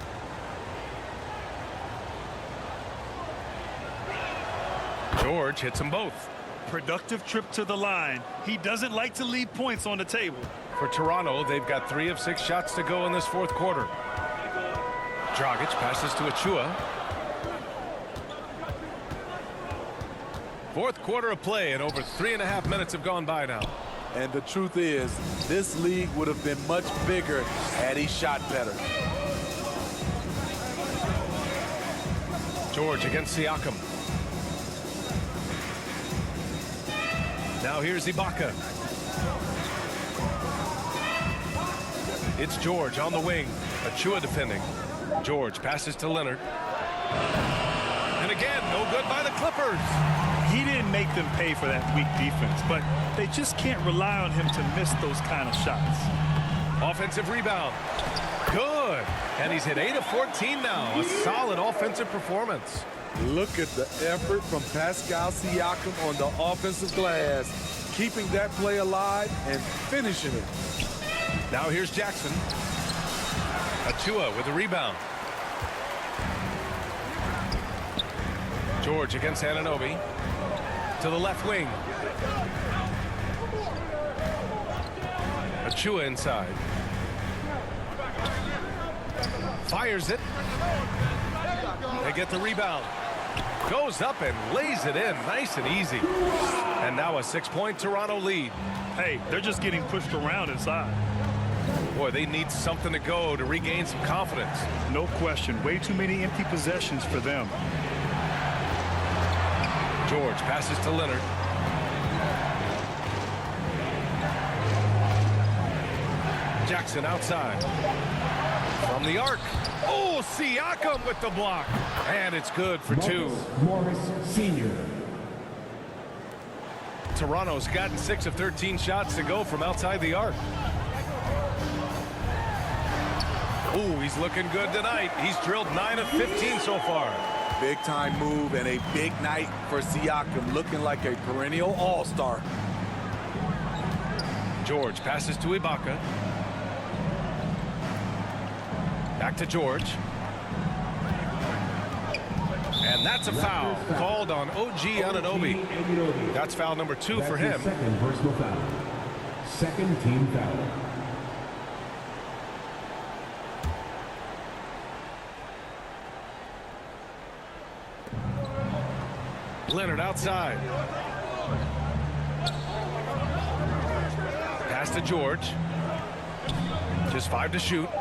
[SPEAKER 2] George hits them both.
[SPEAKER 4] Productive trip to the line. He doesn't like to leave points on the table.
[SPEAKER 2] For Toronto, they've got 3 of 6 shots to go in this 4th quarter. Dragic passes to Achua. 4th quarter of play, and over 3.5 minutes have gone by now.
[SPEAKER 5] And the truth is, this league would have been much bigger had he shot better.
[SPEAKER 2] George against Siakam. Now here's Ibaka. It's George on the wing. Achua defending. George passes to Leonard. And again, no good by the Clippers.
[SPEAKER 4] He didn't make them pay for that weak defense, but they just can't rely on him to miss those kind of shots.
[SPEAKER 2] Offensive rebound. Good. And he's hit 8 of 14 now. A solid offensive performance.
[SPEAKER 5] Look at the effort from Pascal Siakam on the offensive glass, keeping that play alive and finishing it.
[SPEAKER 2] Now here's Jackson. Achua with a rebound. George against Anunoby. To the left wing. Achua inside. Fires it. They get the rebound. Goes up and lays it in nice and easy. And now a 6-point Toronto lead.
[SPEAKER 4] Hey, they're just getting pushed around inside.
[SPEAKER 2] Boy, they need something to go to regain some confidence.
[SPEAKER 4] No question. Way too many empty possessions for them.
[SPEAKER 2] George passes to Leonard. Jackson outside. From the arc. Oh, Siakam with the block. And it's good for 2.
[SPEAKER 6] Morris Sr.
[SPEAKER 2] Toronto's gotten 6 of 13 shots to go from outside the arc. Ooh, he's looking good tonight. He's drilled 9 of 15 so far.
[SPEAKER 5] Big time move and a big night for Siakam, looking like a perennial all-star.
[SPEAKER 2] George passes to Ibaka. Back to George. And that's a foul called on OG Anunoby. That's foul number 2 for him.
[SPEAKER 6] Second personal foul. Second team foul.
[SPEAKER 2] Leonard outside. Pass to George. Just 5 to shoot.
[SPEAKER 5] On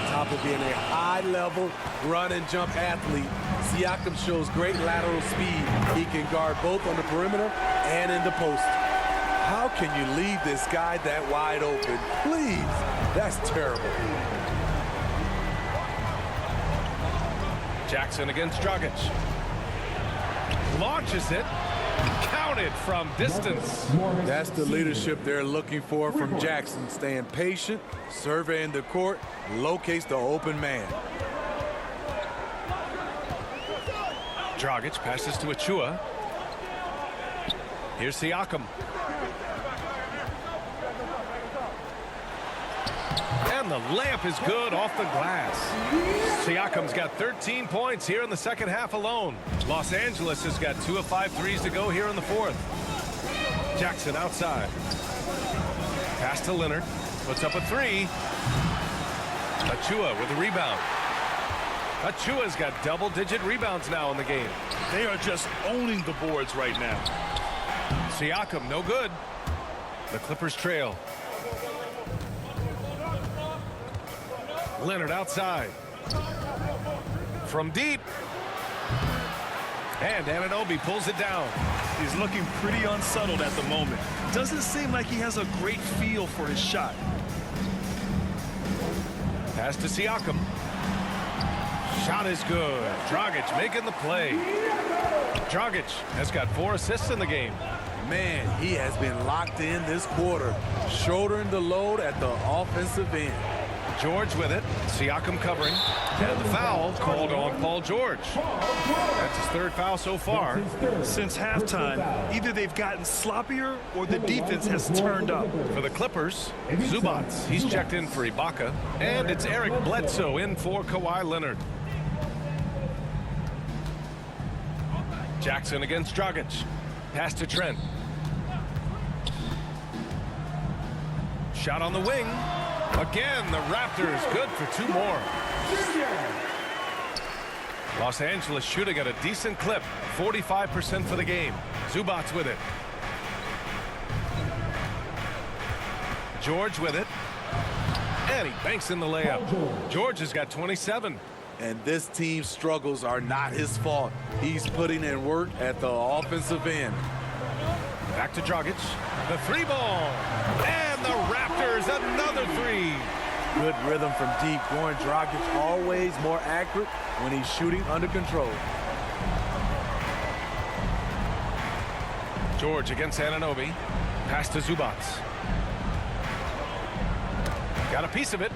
[SPEAKER 5] top of being a high-level run-and-jump athlete, Siakam shows great lateral speed. He can guard both on the perimeter and in the post. How can you leave this guy that wide open? Please, that's terrible.
[SPEAKER 2] Jackson against Dragic. Launches it. Counted from distance.
[SPEAKER 5] That's the leadership they're looking for from Jackson. Staying patient, surveying the court, locates the open man.
[SPEAKER 2] Dragic passes to Achua. Here's Siakam. And the layup is good off the glass. Siakam's got 13 points here in the second half alone. Los Angeles has got 2 of 5 threes to go here in the fourth. Jackson outside. Pass to Leonard. Puts up a 3. Achua with a rebound. Achua's got double-digit rebounds now in the game.
[SPEAKER 4] They are just owning the boards right now.
[SPEAKER 2] Siakam, no good. The Clippers trail. Leonard outside. From deep. And Anunoby pulls it down.
[SPEAKER 4] He's looking pretty unsettled at the moment. Doesn't seem like he has a great feel for his shot.
[SPEAKER 2] Pass to Siakam. Shot is good. Dragic making the play. Dragic has got 4 assists in the game.
[SPEAKER 5] Man, he has been locked in this quarter, shouldering the load at the offensive end.
[SPEAKER 2] George with it. Siakam covering. And the foul called on Paul George. That's his 3rd foul so far.
[SPEAKER 4] Since halftime, either they've gotten sloppier or the defense has turned up.
[SPEAKER 2] For the Clippers, Zubac. He's checked in for Ibaka. And it's Eric Bledsoe in for Kawhi Leonard. Jackson against Dragic. Pass to Trent. Shot on the wing. Again, the Raptors good for 2 more. Los Angeles shooting at a decent clip. 45% for the game. Zubac with it. George with it. And he banks in the layup. George has got 27.
[SPEAKER 5] And this team's struggles are not his fault. He's putting in work at the offensive end.
[SPEAKER 2] Back to Dragic. The 3-ball. And the Raptors another 3.
[SPEAKER 5] Good rhythm from deep. Goran Dragic always more accurate when he's shooting under control.
[SPEAKER 2] George against Anunoby. Pass to Zubac. Got a piece of it.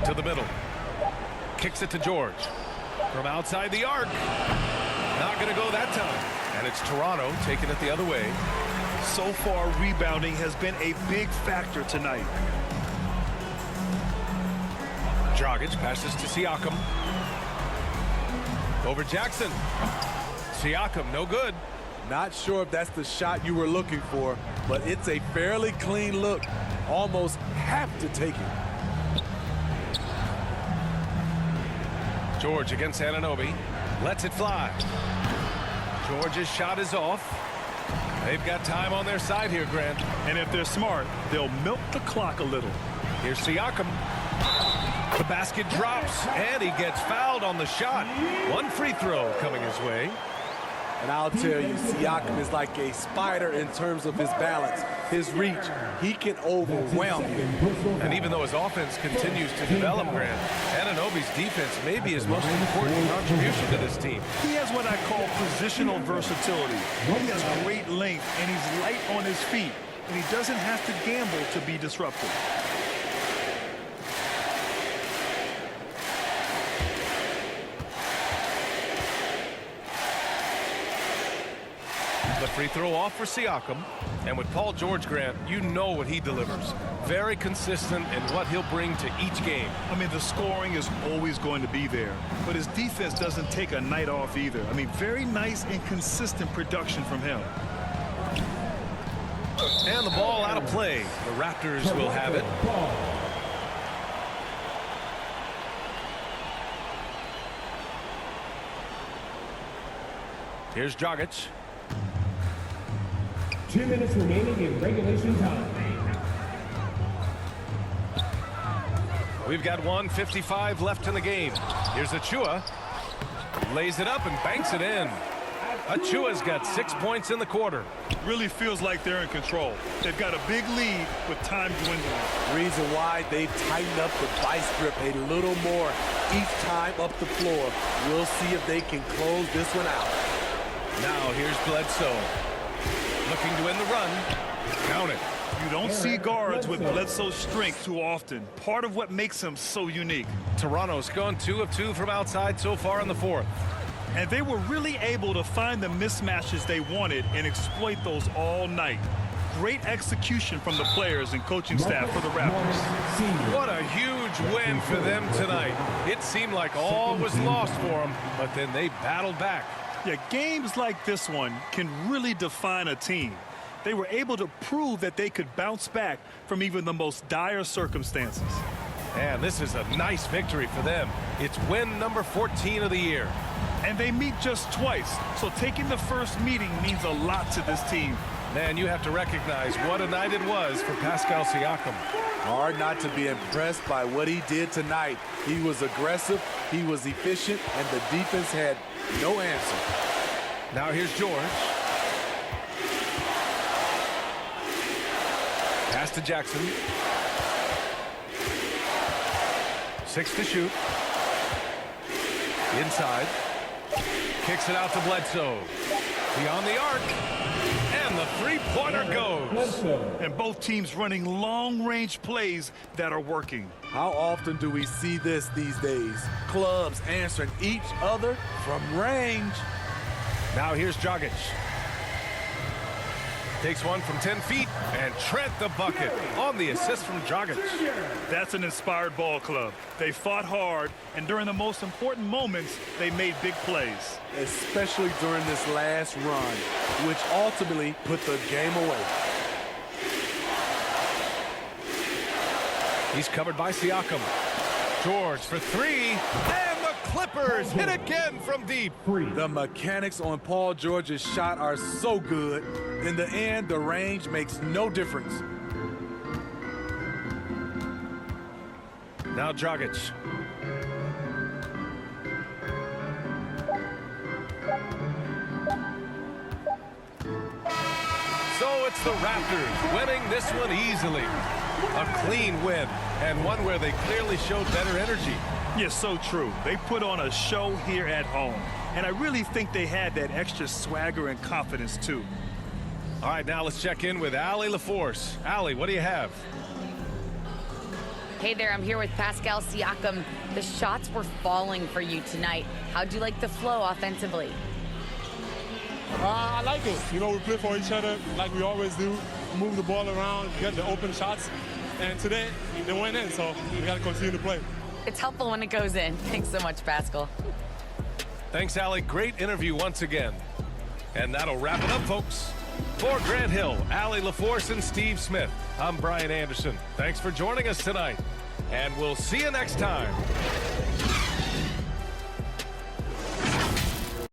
[SPEAKER 2] To the middle. Kicks it to George. From outside the arc. Not going to go that time. And it's Toronto taking it the other way.
[SPEAKER 4] So far, rebounding has been a big factor tonight.
[SPEAKER 2] Dragic passes to Siakam. Over Jackson. Siakam, no good.
[SPEAKER 5] Not sure if that's the shot you were looking for, but it's a fairly clean look. Almost have to take it.
[SPEAKER 2] George against Anunoby. Lets it fly. George's shot is off. They've got time on their side here, Grant.
[SPEAKER 4] And if they're smart, they'll milk the clock a little.
[SPEAKER 2] Here's Siakam. The basket drops, and he gets fouled on the shot. 1 free throw coming his way.
[SPEAKER 5] And I'll tell you, Siakam is like a spider in terms of his balance, his reach. He can overwhelm you.
[SPEAKER 2] And even though his offense continues to develop, Grant, Anunoby's defense may be his most important contribution to this team.
[SPEAKER 4] He has what I call positional versatility. He has great length, and he's light on his feet, and he doesn't have to gamble to be disruptive.
[SPEAKER 2] The free throw off for Siakam. And with Paul George, Grant, you know what he delivers. Very consistent in what he'll bring to each game.
[SPEAKER 4] I mean, the scoring is always going to be there, but his defense doesn't take a night off either. I mean, very nice and consistent production from him.
[SPEAKER 2] And the ball out of play. The Raptors will have it. Here's Dragic.
[SPEAKER 6] 2 minutes remaining in regulation time.
[SPEAKER 2] We've got 1:55 left in the game. Here's Achua. Lays it up and banks it in. Achua's got 6 points in the quarter.
[SPEAKER 4] Really feels like they're in control. They've got a big lead with time dwindling.
[SPEAKER 5] Reason why they've tightened up the vice grip a little more each time up the floor. We'll see if they can close this one out.
[SPEAKER 2] Now here's Bledsoe. Looking to win the run. Count it.
[SPEAKER 4] You don't see guards with Bledsoe's strength too often. Part of what makes him so unique.
[SPEAKER 2] Toronto's gone 2 of 2 from outside so far in the fourth.
[SPEAKER 4] And they were really able to find the mismatches they wanted and exploit those all night. Great execution from the players and coaching staff for the Raptors.
[SPEAKER 2] What a huge win for them tonight. It seemed like all was lost for them, but then they battled back.
[SPEAKER 4] Yeah, games like this one can really define a team. They were able to prove that they could bounce back from even the most dire circumstances.
[SPEAKER 2] And this is a nice victory for them. It's win number 14 of the year.
[SPEAKER 4] And they meet just twice, so taking the first meeting means a lot to this team.
[SPEAKER 2] Man, you have to recognize what a night it was for Pascal Siakam.
[SPEAKER 5] Hard not to be impressed by what he did tonight. He was aggressive, he was efficient, and the defense had no answer.
[SPEAKER 2] Now here's George. Pass to Jackson. 6 to shoot. Inside. Kicks it out to Bledsoe. Beyond the arc. And the three-pointer goes.
[SPEAKER 4] And both teams running long-range plays that are working.
[SPEAKER 5] How often do we see this these days? Clubs answering each other from range.
[SPEAKER 2] Now here's Dragic. Takes one from 10 feet, and Trent the bucket on the assist from Dragic.
[SPEAKER 4] That's an inspired ball club. They fought hard, and during the most important moments, they made big plays.
[SPEAKER 5] Especially during this last run, which ultimately put the game away.
[SPEAKER 2] He's covered by Siakam. George for 3, and the Clippers hit again from deep.
[SPEAKER 5] The mechanics on Paul George's shot are so good. In the end, the range makes no difference.
[SPEAKER 2] Now Dragic. So it's the Raptors winning this one easily. A clean win, and one where they clearly showed better energy.
[SPEAKER 4] Yes, so true. They put on a show here at home, and I really think they had that extra swagger and confidence, too.
[SPEAKER 2] All right, now let's check in with Allie LaForce. Allie, what do you have?
[SPEAKER 3] Hey there, I'm here with Pascal Siakam. The shots were falling for you tonight. How'd you like the flow offensively?
[SPEAKER 8] I like it. You know, we play for each other like we always do. Move the ball around, get the open shots. And today, they went in, so we got to continue to play.
[SPEAKER 3] It's helpful when it goes in. Thanks so much, Pascal.
[SPEAKER 2] Thanks, Allie. Great interview once again. And that'll wrap it up, folks. For Grant Hill, Allie LaForce, and Steve Smith, I'm Brian Anderson. Thanks for joining us tonight, and we'll see you next time.